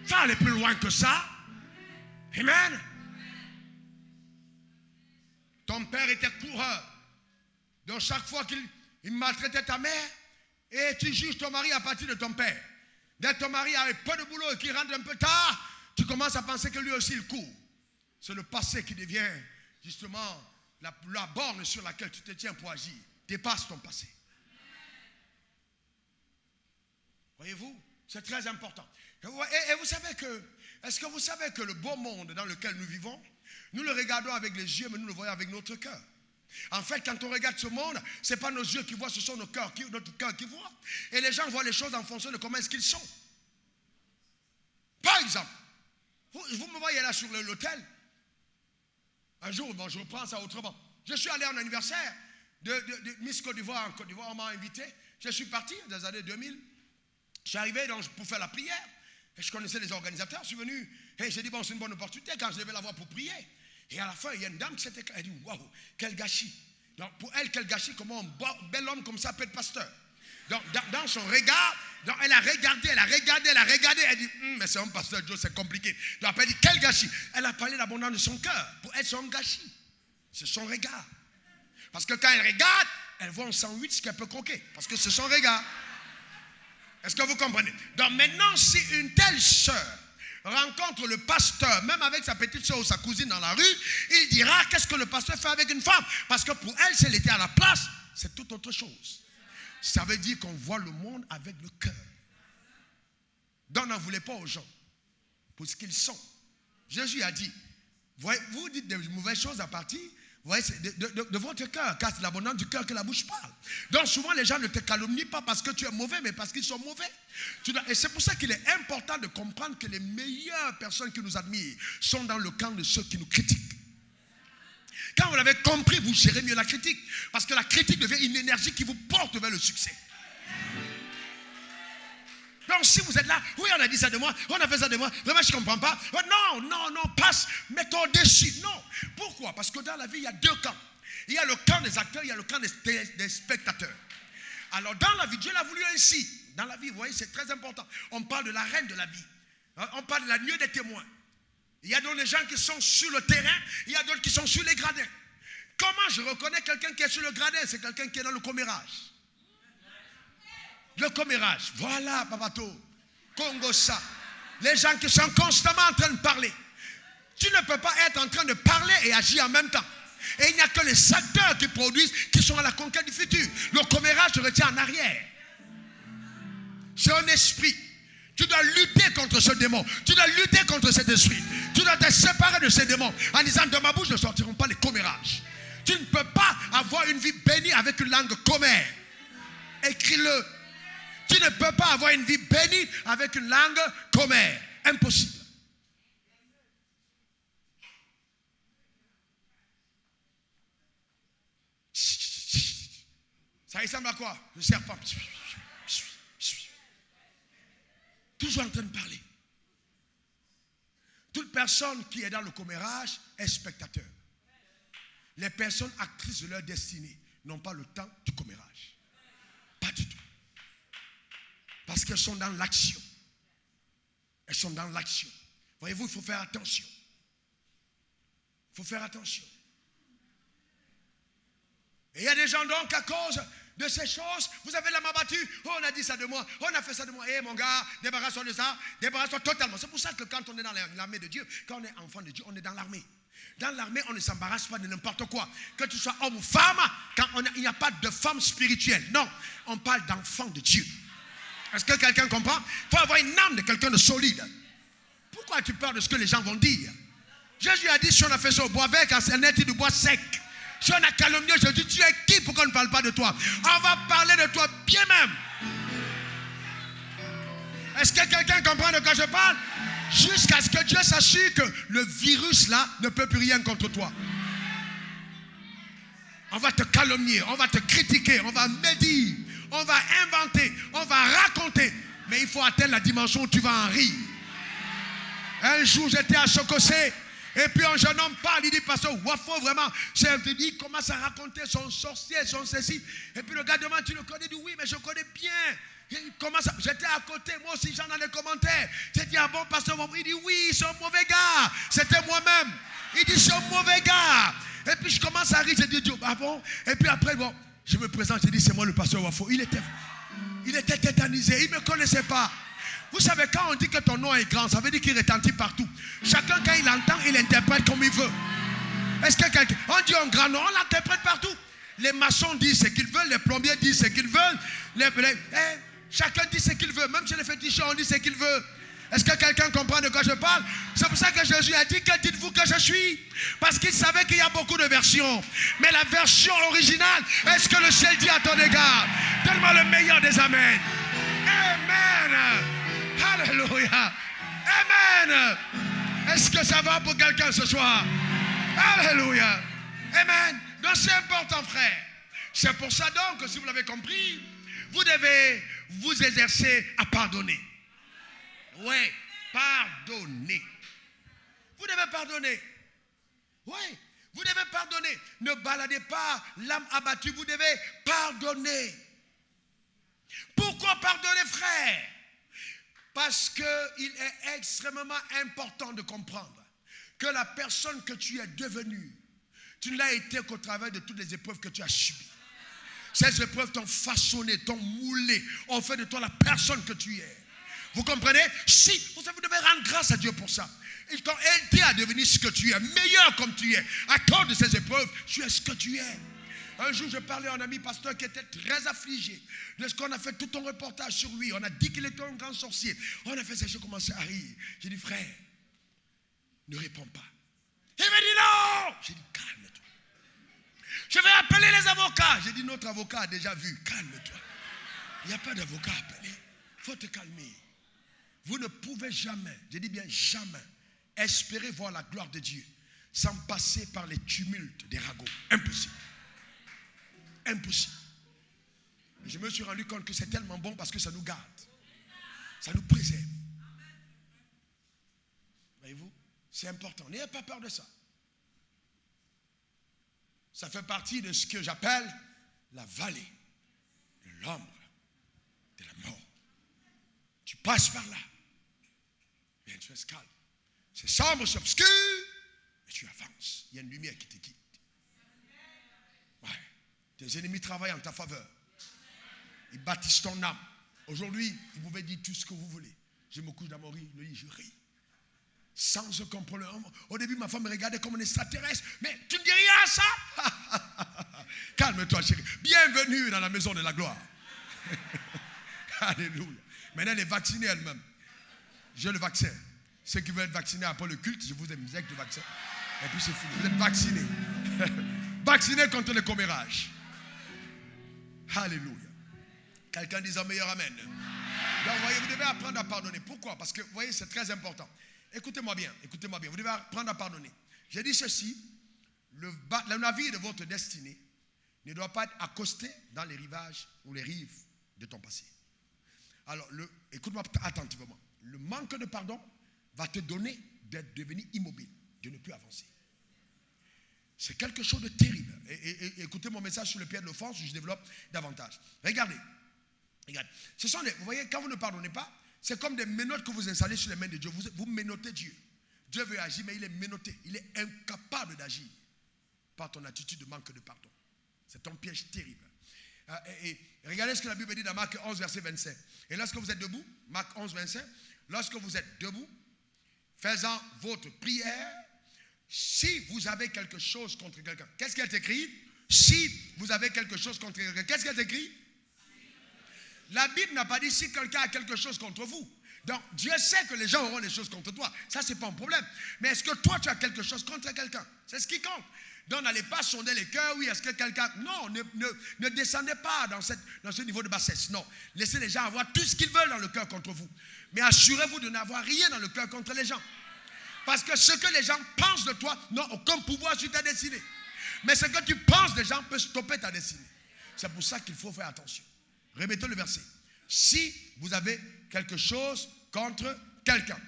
Ça aller plus loin que ça. Amen. Ton père était coureur. Donc chaque fois qu'il maltraitait ta mère, et tu juges ton mari à partir de ton père. Dès que ton mari a peu de boulot et qu'il rentre un peu tard, tu commences à penser que lui aussi il court. C'est le passé qui devient justement la borne sur laquelle tu te tiens pour agir. Dépasse ton passé. Voyez-vous, c'est très important. Et vous savez que, est-ce que vous savez que le beau monde dans lequel nous vivons, nous le regardons avec les yeux, mais nous le voyons avec notre cœur. En fait, quand on regarde ce monde, ce n'est pas nos yeux qui voient, ce sont notre cœur qui voit. Et les gens voient les choses en fonction de comment est-ce qu'ils sont. Par exemple, vous me voyez là sur l'hôtel. Un jour, bon, je reprends ça autrement. Je suis allé en anniversaire de Miss Côte d'Ivoire en Côte d'Ivoire. On m'a invité. Je suis parti dans les années 2000. Je suis arrivé donc, pour faire la prière. Et je connaissais les organisateurs. Je suis venu. Et j'ai dit, bon, c'est une bonne opportunité quand je devais la voir pour prier. Et à la fin, il y a une dame qui s'était. Elle dit, waouh, quel gâchis. Donc, pour elle, quel gâchis. Comment un bel homme comme ça peut être pasteur. Donc, dans son regard, donc elle a regardé. Elle dit, mais c'est un pasteur Joe, c'est compliqué. Donc, elle dit, quel gâchis. Elle a parlé de l'abondance de son cœur. Pour elle, c'est un gâchis. C'est son regard. Parce que quand elle regarde, elle voit un sandwich ce qu'elle peut croquer. Parce que c'est son regard. Est-ce que vous comprenez? Donc, maintenant, si une telle sœur rencontre le pasteur, même avec sa petite soeur ou sa cousine dans la rue, il dira, qu'est-ce que le pasteur fait avec une femme? Parce que pour elle, si elle était à la place, c'est toute autre chose. Ça veut dire qu'on voit le monde avec le cœur. Donc n'en voulez pas aux gens pour ce qu'ils sont. Jésus a dit, vous dites des mauvaises choses à partir de votre cœur, car c'est l'abondance du cœur que la bouche parle. Donc souvent les gens ne te calomnient pas parce que tu es mauvais, mais parce qu'ils sont mauvais. Et c'est pour ça qu'il est important de comprendre que les meilleures personnes qui nous admirent sont dans le camp de ceux qui nous critiquent. Quand vous l'avez compris, vous gérez mieux la critique. Parce que la critique devient une énergie qui vous porte vers le succès. Donc si vous êtes là, oui, on a dit ça de moi, on a fait ça de moi, vraiment je ne comprends pas. Non, passe, mets-toi au-dessus. Non. Pourquoi? Parce que dans la vie, il y a deux camps. Il y a le camp des acteurs, il y a le camp des spectateurs. Alors dans la vie, Dieu l'a voulu ainsi. Dans la vie, vous voyez, c'est très important. On parle de la reine de la vie. On parle de la nuée des témoins. Il y a donc des gens qui sont sur le terrain, il y a d'autres qui sont sur les gradins. Comment je reconnais quelqu'un qui est sur le gradin? C'est quelqu'un qui est dans le commérage. Le commérage, voilà, Papato, Congo ça. Les gens qui sont constamment en train de parler. Tu ne peux pas être en train de parler et agir en même temps. Et il n'y a que les acteurs qui produisent, qui sont à la conquête du futur. Le commérage se retient en arrière. C'est un esprit. Tu dois lutter contre ce démon. Tu dois lutter contre cet esprit. Tu dois te séparer de ces démons en disant, de ma bouche ne sortiront pas les commérages. Tu ne peux pas avoir une vie bénie avec une langue commère. Écris-le. Tu ne peux pas avoir une vie bénie avec une langue commère. Impossible. Ça il ressemble à quoi? Le serpent. Toujours en train de parler. Toute personne qui est dans le commérage est spectateur. Les personnes actrices de leur destinée n'ont pas le temps du commérage. Pas du tout. Parce qu'elles sont dans l'action. Elles sont dans l'action. Voyez-vous, il faut faire attention. Il faut faire attention. Et il y a des gens donc à cause de ces choses, vous avez la main battue, oh, on a dit ça de moi, on a fait ça de moi, mon gars, débarrasse-toi de ça, débarrasse-toi totalement. C'est pour ça que quand on est dans l'armée de Dieu, quand on est enfant de Dieu, on est dans l'armée. Dans l'armée, on ne s'embarrasse pas de n'importe quoi. Que tu sois homme ou femme, il n'y a pas de femme spirituelle. Non, on parle d'enfant de Dieu. Est-ce que quelqu'un comprend? Il faut avoir une âme de quelqu'un de solide. Pourquoi tu peur de ce que les gens vont dire? Jésus a dit, si on a fait ça au bois vert, quand c'est net du bois sec. Si on a calomnié, je dis, tu es qui pour qu'on ne parle pas de toi? On va parler de toi bien même. Est-ce que quelqu'un comprend de quoi je parle? Jusqu'à ce que Dieu s'assure que le virus là ne peut plus rien contre toi. On va te calomnier, on va te critiquer, on va médire, on va inventer, on va raconter. Mais il faut atteindre la dimension où tu vas en rire. Un jour, j'étais à Chokosé. Et puis un jeune homme parle, il dit, pasteur Wafo, vraiment, il commence à raconter son sorcier, son ceci. Et puis le gars demande, tu le connais? Il dit, oui, mais je connais bien. Il commence j'étais à côté, moi aussi, j'en ai les commentaires. J'ai dit, ah bon, pasteur Wafo? Il dit, oui, c'est un mauvais gars. C'était moi-même. Il dit, c'est un mauvais gars. Et puis je commence à rire, j'ai dit, ah bon? Et puis après, bon, je me présente, j'ai dit, c'est moi le pasteur Wafo. Il était tétanisé, il ne me connaissait pas. Vous savez, quand on dit que ton nom est grand, ça veut dire qu'il retentit partout. Chacun, quand il entend, il interprète comme il veut. Est-ce que quelqu'un... On dit un grand nom, on l'interprète partout. Les maçons disent ce qu'ils veulent, les plombiers disent ce qu'ils veulent. Chacun dit ce qu'il veut. Même chez les féticheurs, on dit ce qu'il veut. Est-ce que quelqu'un comprend de quoi je parle? C'est pour ça que Jésus a dit, que dites-vous que je suis? Parce qu'il savait qu'il y a beaucoup de versions. Mais la version originale, est-ce que le ciel dit à ton égard? Donne-moi le meilleur des amens. Amen. Alléluia. Amen. Est-ce que ça va pour quelqu'un ce soir? Alléluia. Amen. Donc c'est important, frère. C'est pour ça donc que si vous l'avez compris, vous devez vous exercer à pardonner. Oui, pardonner. Vous devez pardonner. Oui, vous devez pardonner. Ne baladez pas l'âme abattue. Vous devez pardonner. Pourquoi pardonner, frère? Parce qu'il est extrêmement important de comprendre que la personne que tu es devenue, tu ne l'as été qu'au travers de toutes les épreuves que tu as subies. Ces épreuves t'ont façonné, t'ont moulé, ont fait de toi la personne que tu es. Vous comprenez? Si, vous devez rendre grâce à Dieu pour ça. Ils t'ont aidé à devenir ce que tu es, meilleur comme tu es. À cause de ces épreuves, tu es ce que tu es. Un jour, je parlais à un ami pasteur qui était très affligé de ce qu'on a fait tout un reportage sur lui. On a dit qu'il était un grand sorcier. On a fait ça, j'ai commencé à rire. J'ai dit, frère, ne réponds pas. Il m'a dit non. J'ai dit, calme-toi. Je vais appeler les avocats. J'ai dit, notre avocat a déjà vu. Calme-toi. Il n'y a pas d'avocat à appeler. Il faut te calmer. Vous ne pouvez jamais, je dis bien jamais, espérer voir la gloire de Dieu sans passer par les tumultes des ragots. Impossible. Impossible. Je me suis rendu compte que c'est tellement bon parce que ça nous garde. Ça nous préserve. Voyez-vous? C'est important. N'ayez pas peur de ça. Ça fait partie de ce que j'appelle la vallée de l'ombre de la mort. Tu passes par là. Bien, tu es calme. C'est sombre, c'est obscur, mais tu avances. Il y a une lumière qui te guide. Ouais. Tes ennemis travaillent en ta faveur. Ils bâtissent ton âme. Aujourd'hui, vous pouvez dire tout ce que vous voulez. Je me couche dans mon lit, je ris. Sans aucun problème. Au début, ma femme me regardait comme un extraterrestre. Mais tu ne dis rien à ça? Calme-toi, chérie. Bienvenue dans la maison de la gloire. Alléluia. Maintenant, elle est vaccinée elle-même. J'ai le vaccin. Ceux qui veulent être vaccinés après le culte, je vous injecte le vaccin. Et puis c'est fini. Vous êtes vaccinés. Vaccinés contre le commérage. Alléluia. Quelqu'un dit un meilleur amen. Donc, vous voyez, vous devez apprendre à pardonner. Pourquoi? Parce que, vous voyez, c'est très important. Écoutez-moi bien, écoutez-moi bien. Vous devez apprendre à pardonner. J'ai dit ceci, le navire de votre destinée ne doit pas être accosté dans les rivages ou les rives de ton passé. Alors, écoute-moi attentivement. Le manque de pardon va te donner d'être devenu immobile, de ne plus avancer. C'est quelque chose de terrible. Et écoutez mon message sur le pied de l'offense, je développe davantage. Regardez. Vous voyez, quand vous ne pardonnez pas, c'est comme des menottes que vous installez sur les mains de Dieu. Vous menottez Dieu. Dieu veut agir, mais il est menotté. Il est incapable d'agir par ton attitude de manque de pardon. C'est un piège terrible. Et regardez ce que la Bible dit dans Marc 11, verset 25. Et lorsque vous êtes debout, Marc 11, 25, lorsque vous êtes debout, faisant votre prière, si vous avez quelque chose contre quelqu'un, qu'est-ce qu'il est écrit? Si vous avez quelque chose contre quelqu'un, qu'est-ce qu'il est écrit? La Bible n'a pas dit si quelqu'un a quelque chose contre vous. Donc, Dieu sait que les gens auront des choses contre toi. Ça, ce n'est pas un problème. Mais est-ce que toi, tu as quelque chose contre quelqu'un? C'est ce qui compte. Donc, n'allez pas sonder les cœurs. Oui, est-ce que quelqu'un... Non, ne descendez pas dans ce niveau de bassesse. Non. Laissez les gens avoir tout ce qu'ils veulent dans le cœur contre vous. Mais assurez-vous de n'avoir rien dans le cœur contre les gens. Parce que ce que les gens pensent de toi n'a aucun pouvoir sur ta destinée. Mais ce que tu penses des gens peut stopper ta destinée. C'est pour ça qu'il faut faire attention. Remettez le verset. Si vous avez quelque chose contre quelqu'un,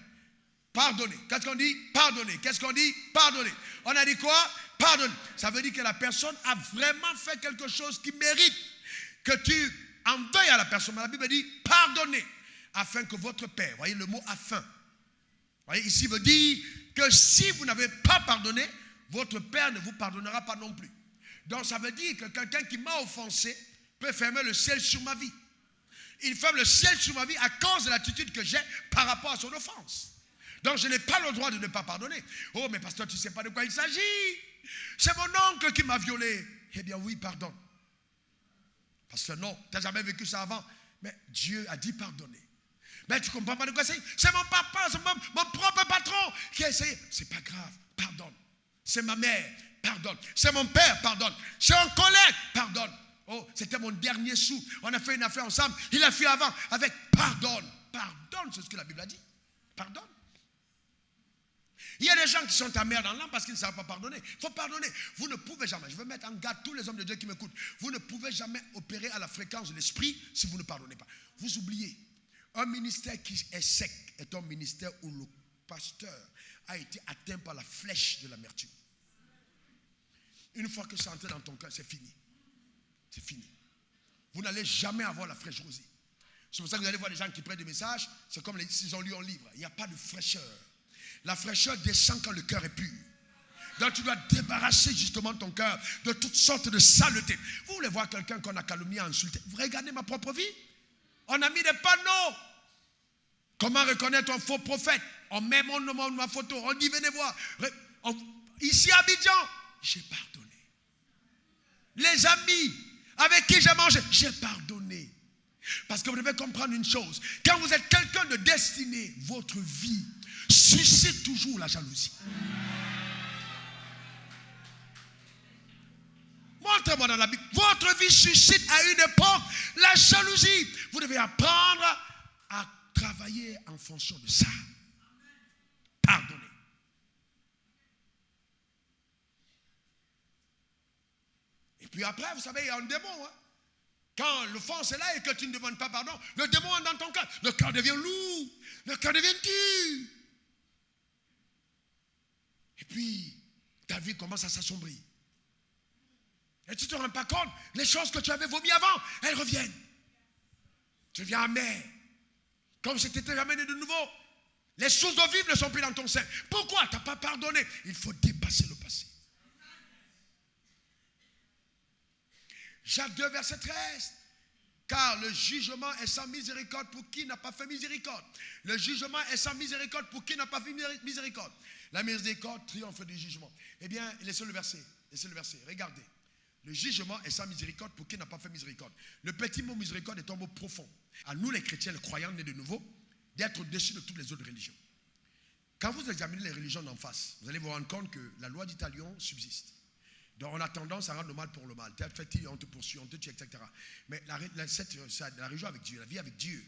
pardonnez. Qu'est-ce qu'on dit? Pardonnez. Qu'est-ce qu'on dit? Pardonnez. On a dit quoi? Pardonnez. Ça veut dire que la personne a vraiment fait quelque chose qui mérite que tu en veuilles à la personne. Mais la Bible dit pardonnez, afin que votre Père, voyez le mot afin. Voyez, ici veut dire que si vous n'avez pas pardonné, votre Père ne vous pardonnera pas non plus. Donc ça veut dire que quelqu'un qui m'a offensé peut fermer le ciel sur ma vie. Il ferme le ciel sur ma vie à cause de l'attitude que j'ai par rapport à son offense. Donc je n'ai pas le droit de ne pas pardonner. Oh mais pasteur, tu ne sais pas de quoi il s'agit. C'est mon oncle qui m'a violé. Eh bien oui, pardonne. Pasteur, non, tu n'as jamais vécu ça avant. Mais Dieu a dit pardonner. Mais tu ne comprends pas de quoi c'est. C'est mon papa, c'est mon propre patron qui a essayé. C'est pas grave, pardonne. C'est ma mère, pardonne. C'est mon père, pardonne. C'est un collègue, pardonne. Oh, c'était mon dernier sou. On a fait une affaire ensemble. Il a fait avant avec pardonne. Pardonne, c'est ce que la Bible a dit. Pardonne. Il y a des gens qui sont ta mère dans l'âme parce qu'ils ne savent pas pardonner. Il faut pardonner. Vous ne pouvez jamais, je veux mettre en garde tous les hommes de Dieu qui m'écoutent. Vous ne pouvez jamais opérer à la fréquence de l'esprit si vous ne pardonnez pas. Vous oubliez. Un ministère qui est sec est un ministère où le pasteur a été atteint par la flèche de l'amertume. Une fois que c'est entré dans ton cœur, c'est fini. C'est fini. Vous n'allez jamais avoir la fraîche rosée. C'est pour ça que vous allez voir des gens qui prennent des messages. C'est comme s'ils ont lu un livre. Il n'y a pas de fraîcheur. La fraîcheur descend quand le cœur est pur. Donc tu dois débarrasser justement ton cœur de toutes sortes de saletés. Vous voulez voir quelqu'un qu'on a calomnié, insulté? Vous regardez ma propre vie. On a mis des panneaux. Comment reconnaître un faux prophète? On met mon nom, ma photo. On dit venez voir. Ici à Abidjan, j'ai pardonné. Les amis avec qui j'ai mangé, j'ai pardonné. Parce que vous devez comprendre une chose. Quand vous êtes quelqu'un de destiné, votre vie suscite toujours la jalousie. Montrez-moi dans la Bible. Votre vie suscite à une époque la jalousie. Vous devez apprendre à travailler en fonction de ça. Pardonnez. Et puis après, vous savez, il y a un démon. Hein? Quand l'offense est là et que tu ne demandes pas pardon, le démon est dans ton cœur. Le cœur devient lourd. Le cœur devient dur. Et puis, ta vie commence à s'assombrir. Et tu ne te rends pas compte, les choses que tu avais vomies avant, elles reviennent. Tu deviens amer. Comme si tu n'étais jamais né de nouveau. Les sources d'eau vive ne sont plus dans ton sein. Pourquoi? Tu n'as pas pardonné. Il faut dépasser le passé. Jacques 2, verset 13. Car le jugement est sans miséricorde pour qui n'a pas fait miséricorde. Le jugement est sans miséricorde pour qui n'a pas fait miséricorde. La miséricorde triomphe du jugement. Eh bien, laissez le verset. Laissez le verset. Regardez. Le jugement est sans miséricorde pour qui n'a pas fait miséricorde. Le petit mot miséricorde est un mot profond. À nous les chrétiens, les croyants nés de nouveau, d'être au-dessus de toutes les autres religions. Quand vous examinez les religions d'en face, vous allez vous rendre compte que la loi d'Italion subsiste. Donc on a tendance à rendre le mal pour le mal. Tu as fait, on te poursuit, on te tue, etc. Mais la religion avec Dieu, la vie avec Dieu,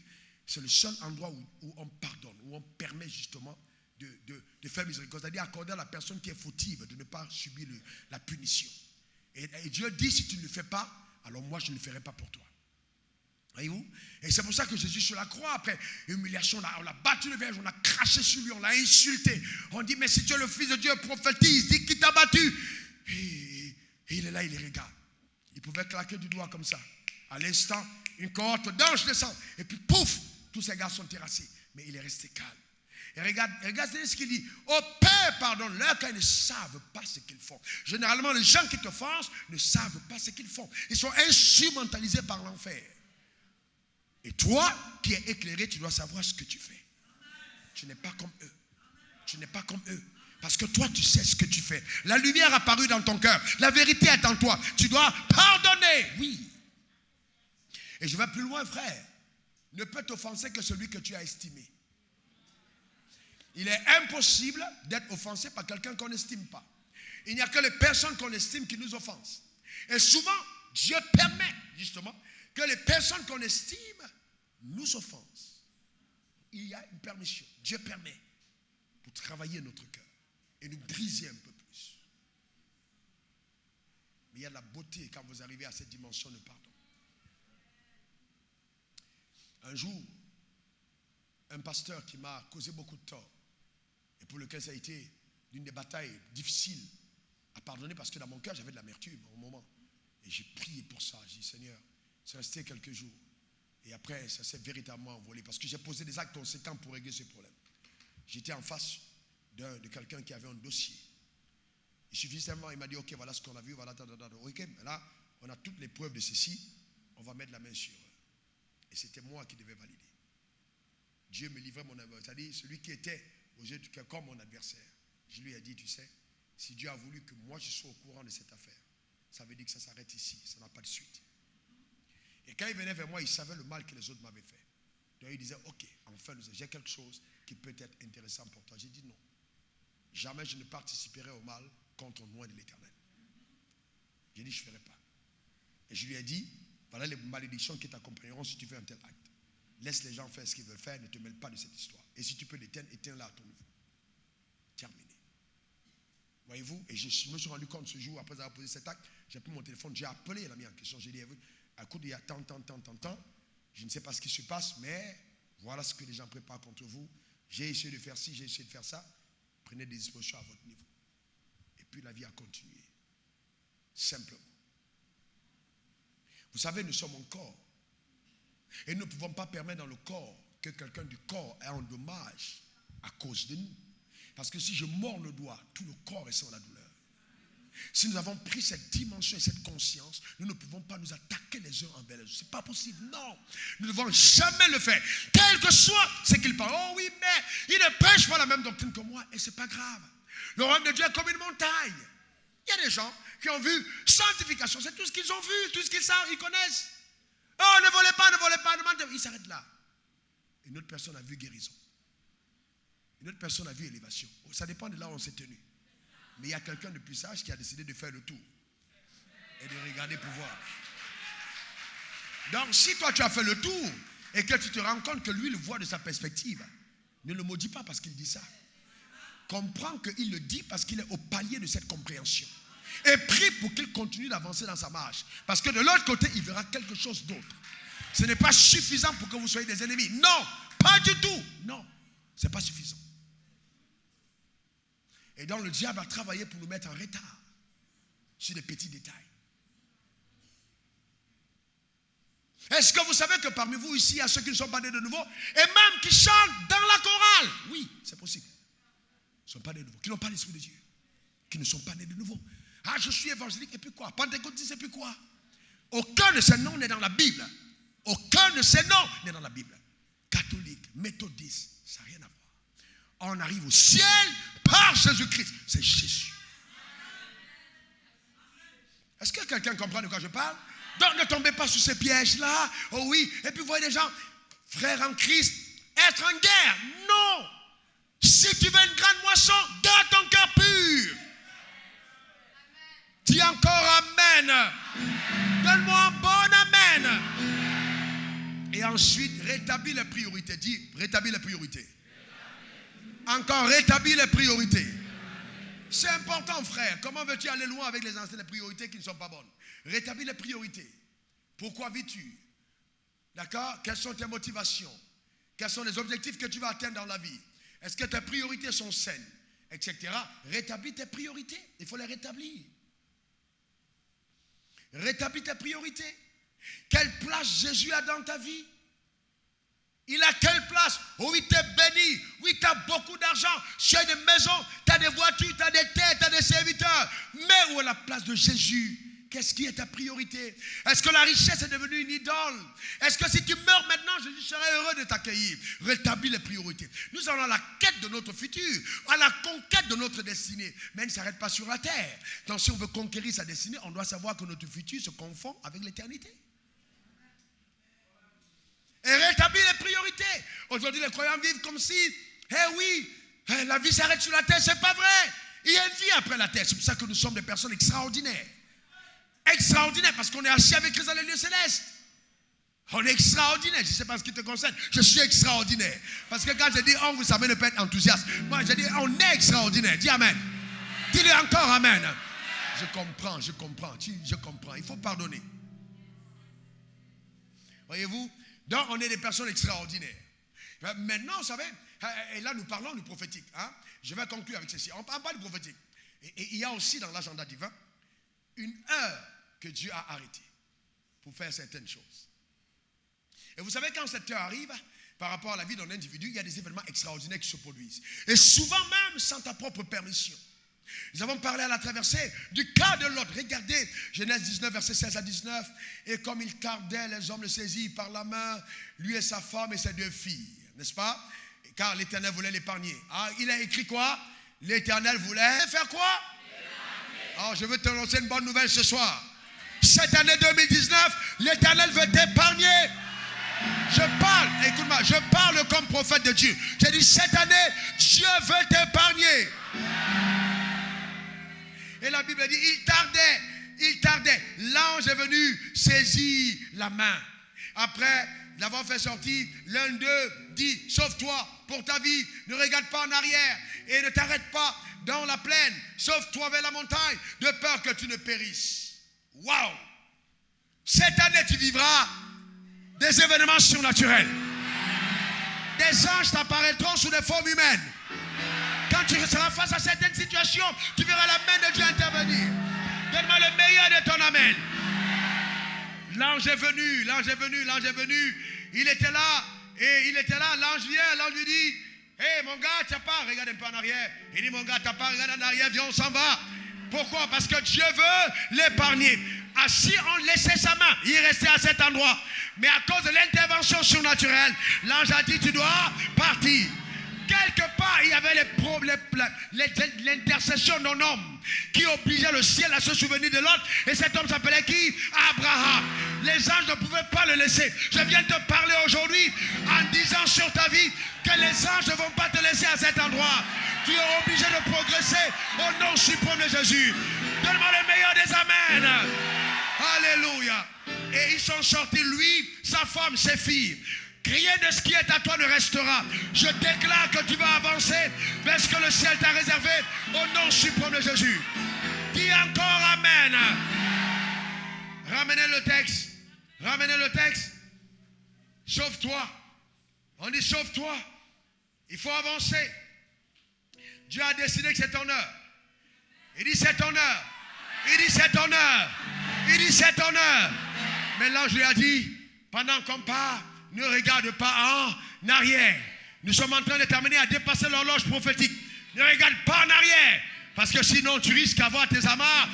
c'est le seul endroit où on pardonne, où on permet justement de faire miséricorde. C'est-à-dire accorder à la personne qui est fautive de ne pas subir la punition. Et Dieu dit, si tu ne le fais pas, alors moi je ne le ferai pas pour toi. Voyez-vous? Et c'est pour ça que Jésus sur la croix, après humiliation, on l'a battu le verge, on a craché sur lui, on l'a insulté. On dit, mais si tu es le Fils de Dieu, prophétise, dis qui t'a battu. Et il est là, il les regarde. Il pouvait claquer du doigt comme ça. À l'instant, une cohorte d'anges descend. Et puis pouf, tous ces gars sont terrassés. Mais il est resté calme. Et regarde ce qu'il dit. Ô Père, pardonne-leur car ils ne savent pas ce qu'ils font. Généralement, les gens qui t'offensent ne savent pas ce qu'ils font. Ils sont instrumentalisés par l'enfer. Et toi, qui es éclairé, tu dois savoir ce que tu fais. Tu n'es pas comme eux. Tu n'es pas comme eux. Parce que toi, tu sais ce que tu fais. La lumière a apparu dans ton cœur. La vérité est en toi. Tu dois pardonner. Oui. Et je vais plus loin, frère. Ne peut t'offenser que celui que tu as estimé. Il est impossible d'être offensé par quelqu'un qu'on n'estime pas. Il n'y a que les personnes qu'on estime qui nous offensent. Et souvent, Dieu permet, justement, que les personnes qu'on estime nous offensent. Il y a une permission. Dieu permet pour travailler notre cœur et nous briser un peu plus. Mais il y a de la beauté quand vous arrivez à cette dimension de pardon. Un jour, un pasteur qui m'a causé beaucoup de tort et pour lequel ça a été l'une des batailles difficiles à pardonner parce que dans mon cœur j'avais de l'amertume au moment. Et j'ai prié pour ça. J'ai dit, Seigneur, c'est resté quelques jours. Et après, ça s'est véritablement envolé parce que j'ai posé des actes conséquents pour régler ce problème. J'étais en face de quelqu'un qui avait un dossier. Il suffisamment, il m'a dit, ok, voilà ce qu'on a vu, voilà, ok, mais là, on a toutes les preuves de ceci, on va mettre la main sur eux. Et c'était moi qui devais valider. Dieu me livrait mon adversaire, c'est-à-dire celui qui était aux yeux du cœur comme mon adversaire. Je lui ai dit, tu sais, si Dieu a voulu que moi je sois au courant de cette affaire, ça veut dire que ça s'arrête ici, ça n'a pas de suite. Et quand il venait vers moi, il savait le mal que les autres m'avaient fait. Donc il disait, ok, enfin, j'ai quelque chose qui peut être intéressant pour toi. J'ai dit non. Jamais je ne participerai au mal contre le nom de l'Éternel. J'ai dit, je ne ferai pas. Et je lui ai dit, voilà les malédictions qui t'accompagneront si tu fais un tel acte. Laisse les gens faire ce qu'ils veulent faire, ne te mêle pas de cette histoire. Et si tu peux l'éteindre, éteins-la à ton niveau. Terminé. Voyez-vous, et je me suis rendu compte ce jour, après avoir posé cet acte, j'ai pris mon téléphone, j'ai appelé l'ami en question, j'ai dit, écoute, il y a tant, je ne sais pas ce qui se passe, mais voilà ce que les gens préparent contre vous. J'ai essayé de faire ci, j'ai essayé de faire ça. Prenez des dispositions à votre niveau. Et puis la vie a continué. Simplement. Vous savez, nous sommes un corps. Et nous ne pouvons pas permettre dans le corps que quelqu'un du corps ait un dommage à cause de nous. Parce que si je mords le doigt, tout le corps ressent la douleur. Si nous avons pris cette dimension et cette conscience, nous ne pouvons pas nous attaquer les uns envers les autres. Ce n'est pas possible, non. Nous ne devons jamais le faire. Quel que soit ce qu'il parle. Oh oui, mais il ne prêche pas la même doctrine que moi et ce n'est pas grave. Le royaume de Dieu est comme une montagne. Il y a des gens qui ont vu sanctification. C'est tout ce qu'ils ont vu, tout ce qu'ils savent, ils connaissent. Oh, ne volez pas, ne mentez pas. Ils s'arrêtent là. Une autre personne a vu guérison. Une autre personne a vu élévation. Ça dépend de là où on s'est tenu. Mais il y a quelqu'un de plus sage qui a décidé de faire le tour et de regarder pour voir. Donc, si toi tu as fait le tour et que tu te rends compte que lui le voit de sa perspective, ne le maudis pas parce qu'il dit ça. Comprends qu'il le dit parce qu'il est au palier de cette compréhension. Et prie pour qu'il continue d'avancer dans sa marche. Parce que de l'autre côté, il verra quelque chose d'autre. Ce n'est pas suffisant pour que vous soyez des ennemis. Non, pas du tout. Non, ce n'est pas suffisant. Et donc le diable a travaillé pour nous mettre en retard sur des petits détails. Est-ce que vous savez que parmi vous ici, il y a ceux qui ne sont pas nés de nouveau et même qui chantent dans la chorale? Oui, c'est possible. Ils ne sont pas nés de nouveau, qui n'ont pas l'esprit de Dieu, qui ne sont pas nés de nouveau. Ah, je suis évangélique et puis quoi? Pentecôtiste et puis quoi? Aucun de ces noms n'est dans la Bible. Aucun de ces noms n'est dans la Bible. Catholique, méthodiste, ça n'a rien à voir. On arrive au ciel par Jésus-Christ. C'est Jésus. Est-ce que quelqu'un comprend de quoi je parle? Donc ne tombez pas sur ces pièges-là. Oh oui, et puis vous voyez des gens, frères en Christ, être en guerre. Non. Si tu veux une grande moisson, garde ton cœur pur. Dis encore Amen. Donne-moi un bon Amen. Et ensuite, rétablis les priorités. Dis, rétablis les priorités. Encore rétablis les priorités. C'est important, frère. Comment veux-tu aller loin avec les anciennes priorités qui ne sont pas bonnes? Rétablis les priorités. Pourquoi vis-tu? D'accord? Quelles sont tes motivations? Quels sont les objectifs que tu vas atteindre dans la vie? Est-ce que tes priorités sont saines? Etc. Rétablis tes priorités. Il faut les rétablir. Rétablis tes priorités. Quelle place Jésus a dans ta vie? Il a quelle place? Oh, il t'est béni. Oui, tu as beaucoup d'argent. Tu as des maisons, tu as des voitures, tu as des terres, tu as des serviteurs. Mais où est la place de Jésus? Qu'est-ce qui est ta priorité? Est-ce que la richesse est devenue une idole? Est-ce que si tu meurs maintenant, Jésus serait heureux de t'accueillir? Rétablis les priorités. Nous allons à la quête de notre futur, à la conquête de notre destinée. Mais elle ne s'arrête pas sur la terre. Donc si on veut conquérir sa destinée, on doit savoir que notre futur se confond avec l'éternité. Et rétablir les priorités. Aujourd'hui, les croyants vivent comme si, la vie s'arrête sur la terre. C'est pas vrai. Il y a une vie après la terre. C'est pour ça que nous sommes des personnes extraordinaires. Extraordinaires, parce qu'on est assis avec Christ dans les lieux célestes. On est extraordinaire. Je ne sais pas ce qui te concerne. Je suis extraordinaire. Parce que quand je dis on, vous savez, ne pas être enthousiaste. Moi, je dis on est extraordinaire. Dis amen. Dis-le encore amen. Je comprends. Je comprends. Il faut pardonner. Voyez-vous? Donc, on est des personnes extraordinaires. Maintenant, vous savez, et là, nous parlons du prophétique. Hein? Je vais conclure avec ceci. On parle du prophétique. Et il y a aussi dans l'agenda divin une heure que Dieu a arrêtée pour faire certaines choses. Et vous savez, quand cette heure arrive, par rapport à la vie d'un individu, il y a des événements extraordinaires qui se produisent. Et souvent même sans ta propre permission. Nous avons parlé à la traversée du cas de Lot. Regardez, Genèse 19, versets 16 à 19. Et comme il tardait, les hommes le saisirent par la main, lui et sa femme et ses 2 filles. N'est-ce pas? Car l'Éternel voulait l'épargner. Ah, il a écrit quoi? L'Éternel voulait faire quoi? Oh, je veux t'annoncer une bonne nouvelle ce soir. Cette année 2019, l'Éternel veut t'épargner. Écoute-moi, je parle comme prophète de Dieu. J'ai dit, cette année, Dieu veut t'épargner. Et la Bible dit, il tardait. L'ange est venu saisir la main. Après l'avoir fait sortir, l'un d'eux dit, sauve-toi pour ta vie, ne regarde pas en arrière et ne t'arrête pas dans la plaine, sauve-toi vers la montagne, de peur que tu ne périsses. Waouh! Cette année, tu vivras des événements surnaturels. Des anges t'apparaîtront sous des formes humaines. Quand tu seras face à certaines situations, tu verras la main de Dieu intervenir. Donne-moi le meilleur de ton amen. L'ange est venu. Il était là, l'ange vient, l'ange lui dit, hé mon gars, t'as pas, regarde un peu en arrière. Il dit, mon gars, t'as pas, regarde en arrière, viens, on s'en va. Pourquoi? Parce que Dieu veut l'épargner. Ah, si on laissait sa main, il restait à cet endroit. Mais à cause de l'intervention surnaturelle, l'ange a dit, tu dois partir. Quelque part, il y avait l'intercession d'un homme qui obligeait le ciel à se souvenir de l'autre. Et cet homme s'appelait qui? Abraham. Les anges ne pouvaient pas le laisser. Je viens te parler aujourd'hui en disant sur ta vie que les anges ne vont pas te laisser à cet endroit. Tu es obligé de progresser au nom suprême de Jésus. Donne-moi le meilleur des amens. Alléluia. Et ils sont sortis, lui, sa femme, ses filles. Rien de ce qui est à toi ne restera. Je déclare que tu vas avancer vers ce que le ciel t'a réservé au nom suprême de Jésus. Dis encore amen. Ramenez le texte. Sauve-toi. On dit sauve-toi. Il faut avancer. Dieu a décidé que c'est ton heure. Il dit c'est ton heure. Mais l'ange lui a dit, pendant qu'on part, ne regarde pas en arrière. Nous sommes en train de terminer à dépasser l'horloge prophétique. Ne regarde pas en arrière. Parce que sinon, tu risques d'avoir tes amarres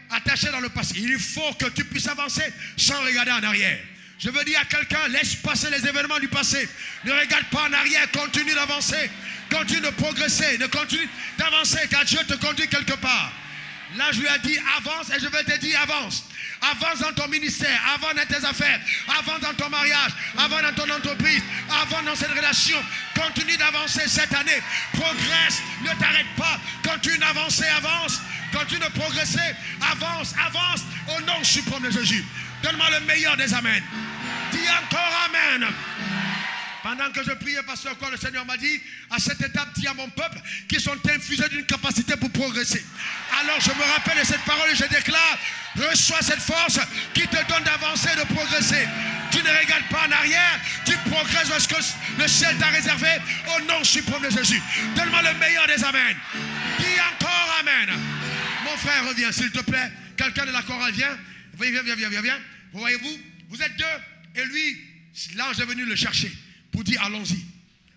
attachées dans le passé. Il faut que tu puisses avancer sans regarder en arrière. Je veux dire à quelqu'un, laisse passer les événements du passé. Ne regarde pas en arrière, continue d'avancer. Continue de progresser, continue d'avancer, car Dieu te conduit quelque part. Là, je lui ai dit, avance, et je vais te dire, avance. Avance dans ton ministère, avance dans tes affaires, avance dans ton mariage, avance dans ton entreprise, avance dans cette relation. Continue d'avancer cette année. Progresse, ne t'arrête pas. Continue d'avancer, avance. Continue de progresser, avance. Au nom suprême de Jésus. Donne-moi le meilleur des amens. Dis encore amen. Pendant que je priais, pasteur, quoi, le Seigneur m'a dit, à cette étape, dis à mon peuple qu'ils sont infusés d'une capacité pour progresser. Alors je me rappelle de cette parole et je déclare, reçois cette force qui te donne d'avancer, de progresser. Tu ne regardes pas en arrière, tu progresses parce que le ciel t'a réservé au nom suprême de Jésus. Donne-moi le meilleur des amens. Dis encore amen. Mon frère, reviens s'il te plaît. Quelqu'un de la chorale vient. Viens. Voyez-vous, vous êtes deux et lui, l'ange est venu le chercher pour dire allons-y.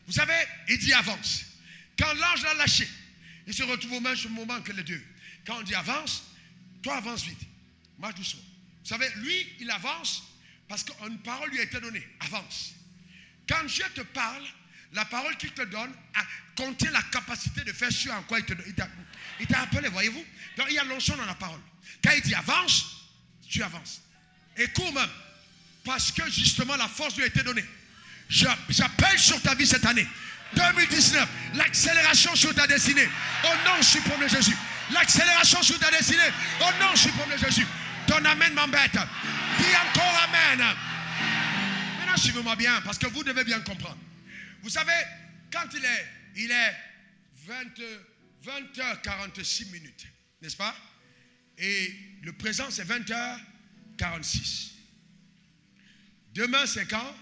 Vous savez, il dit avance. Quand l'ange l'a lâché, il se retrouve au même moment que les deux. Quand on dit avance, toi avance vite. Marche doucement. Vous savez, lui, il avance parce qu'une parole lui a été donnée. Avance. Quand Dieu te parle, la parole qu'il te donne contient la capacité de faire ce en quoi il t'a appelé, voyez-vous. Donc il y a l'onction dans la parole. Quand il dit avance, tu avances. Et cours même. Parce que justement la force lui a été donnée. J'appelle sur ta vie cette année 2019 l'accélération sur ta destinée au nom suprême de Jésus. L'accélération sur ta destinée au nom suprême de Jésus. Ton amen m'embête. Dis encore amen. Maintenant suivez-moi bien parce que vous devez bien comprendre. Vous savez, quand il est 20h46 minutes, n'est-ce pas? Et le présent c'est 20h46. Demain c'est quand?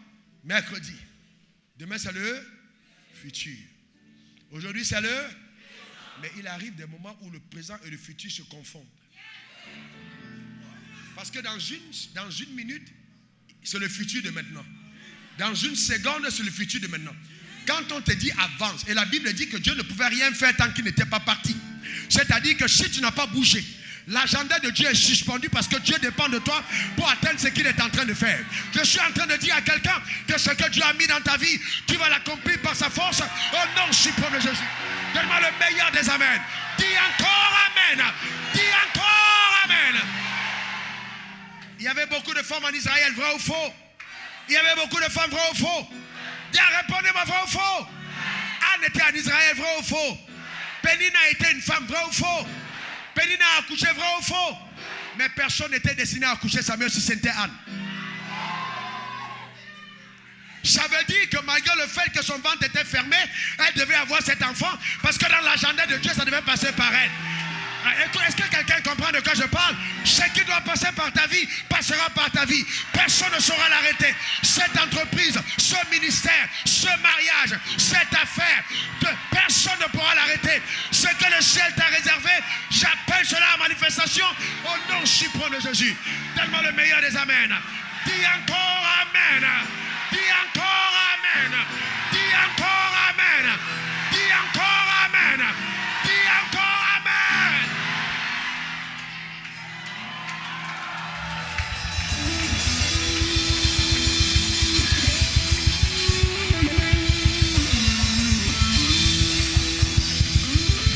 Mercredi. Demain c'est le futur. Aujourd'hui c'est le... Mais il arrive des moments où le présent et le futur se confondent. Parce que dans une minute, c'est le futur de maintenant. Dans une seconde, c'est le futur de maintenant. Quand on te dit avance, et la Bible dit que Dieu ne pouvait rien faire tant qu'il n'était pas parti. C'est-à-dire que si tu n'as pas bougé, l'agenda de Dieu est suspendu parce que Dieu dépend de toi pour atteindre ce qu'il est en train de faire. Je suis en train de dire à quelqu'un que ce que Dieu a mis dans ta vie, tu vas l'accomplir par sa force au nom suprême de Jésus. Donne-moi le meilleur des amens. Dis encore amen. Dis encore amen. Il y avait beaucoup de femmes en Israël, vrai ou faux? Il y avait beaucoup de femmes, vrai ou faux? Dis, répondez-moi, vrai ou faux? Anne était en Israël, vrai ou faux? Pénina était une femme, vrai ou faux? Pénina a accouché, vrai ou faux? Mais personne n'était destiné à accoucher Samuel si c'était Anne. Ça veut dire que malgré le fait que son ventre était fermé, elle devait avoir cet enfant parce que dans l'agenda de Dieu, ça devait passer par elle. Est-ce que quelqu'un comprend de quoi je parle? Ce qui doit passer par ta vie, passera par ta vie. Personne ne saura l'arrêter. Cette entreprise, ce ministère, ce mariage, cette affaire, personne ne pourra l'arrêter. Ce que le ciel t'a réservé, j'appelle cela à manifestation au nom suprême de Jésus. Donne-moi le meilleur des amens. Dis encore amen. Dis encore amen. Dis encore amen. Dis encore amen. Dis encore amen.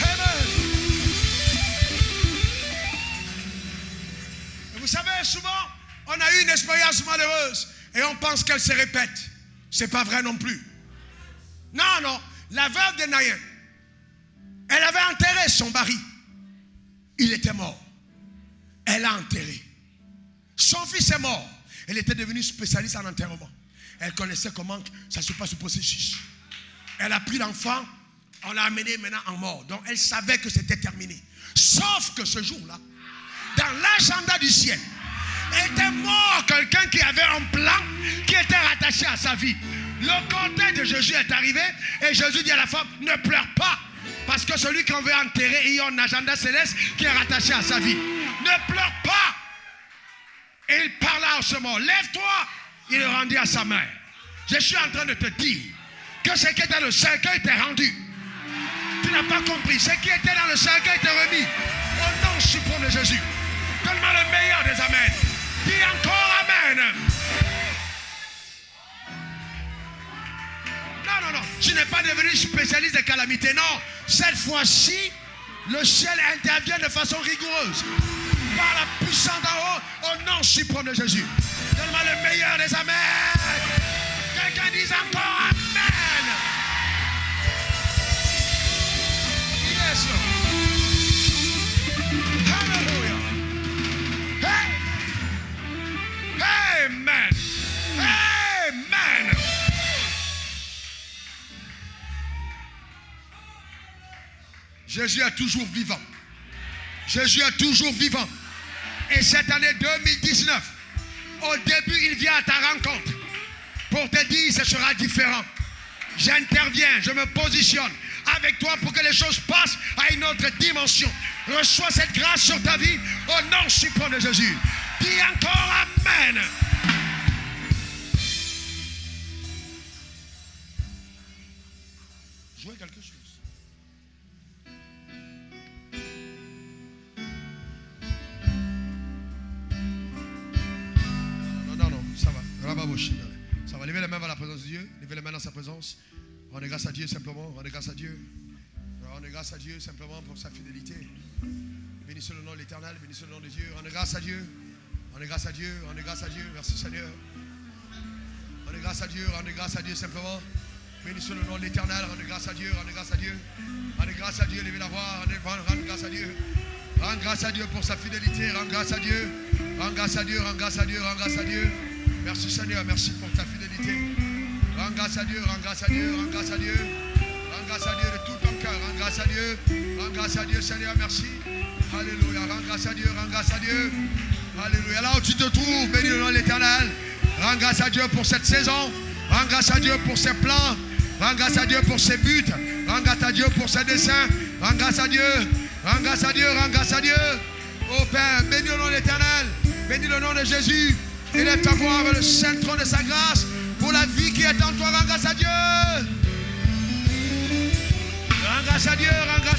Amen. Et vous savez, souvent, on a eu une expérience malheureuse. Et on pense qu'elle se répète. Ce n'est pas vrai non plus. Non. La veuve de Naïn, elle avait enterré son mari. Il était mort. Elle l'a enterré. Son fils est mort. Elle était devenue spécialiste en enterrement. Elle connaissait comment ça se passe, le processus. Elle a pris l'enfant. On l'a amené maintenant en mort. Donc elle savait que c'était terminé. Sauf que ce jour-là, dans l'agenda du ciel, était mort quelqu'un qui avait un plan qui était rattaché à sa vie. Le cortège de Jésus est arrivé et Jésus dit à la femme, ne pleure pas parce que celui qu'on veut enterrer, il y a un agenda céleste qui est rattaché à sa vie. Ne pleure pas. Et il parla à ce mort, lève-toi. Il le rendit à sa mère. Je suis en train de te dire que ce qui était dans le cercueil t'est rendu. Tu n'as pas compris. Ce qui était dans le cercueil t'est remis. Au nom suprême de Jésus. Donne-moi le meilleur des amens. Dis encore amen. Non. Tu n'es pas devenu spécialiste des calamités. Non. Cette fois-ci, le ciel intervient de façon rigoureuse. Par la puissance d'en haut, au nom suprême de Jésus. Donne-moi le meilleur des amens. Quelqu'un dise encore amen. Yes. Hallelujah. Hey. Amen. Amen. Jésus est toujours vivant. Jésus est toujours vivant. Et cette année 2019, au début, il vient à ta rencontre pour te dire ce sera différent. J'interviens, je me positionne avec toi pour que les choses passent à une autre dimension. Reçois cette grâce sur ta vie au nom suprême de Jésus. Dis encore Amen. Jouez quelque chose. Non, ça va. Ça va. Levez les mains vers la présence de Dieu. Levez les mains dans sa présence. Rendez grâce à Dieu simplement. Rendez grâce à Dieu. Rendez grâce à Dieu simplement pour sa fidélité. Bénissez le nom de l'Éternel. Bénissez le nom de Dieu. Rendez grâce à Dieu. Rendez grâce à Dieu. Rendez grâce à Dieu. Merci Seigneur. Rendez grâce à Dieu. Rendez grâce à Dieu simplement. Bénissez le nom de l'Éternel. Rendez grâce à Dieu. Rendez grâce à Dieu. Rendez grâce à Dieu. Levez la voix. Rendez grâce à Dieu. Rends grâce à Dieu pour sa fidélité. Rends grâce à Dieu. Rends grâce à Dieu. Rends grâce à Dieu. Rends grâce à Dieu. Merci Seigneur. Merci pour ta fidélité. Rends grâce à Dieu. Rends grâce à Dieu. Rends grâce à Dieu. Rends grâce à Dieu de tout ton cœur. Rends grâce à Dieu. Rends grâce à Dieu Seigneur. Merci. Alléluia. Rends grâce à Dieu. Rends grâce à Dieu. Alléluia. Là où tu te trouves, bénis le nom de l'Éternel. Rends grâce à Dieu pour cette saison. Rends grâce à Dieu pour ses plans. Rends grâce à Dieu pour ses buts. Rends grâce à Dieu pour ses desseins. Rends grâce à Dieu. Rends grâce à Dieu. Rends grâce à Dieu. Ô Père, bénis le nom de l'Éternel. Bénis le nom de Jésus. Élève ta voix vers le saint trône de sa grâce. Pour la vie qui est en toi, rends grâce à Dieu. Rends grâce à Dieu. Rends grâce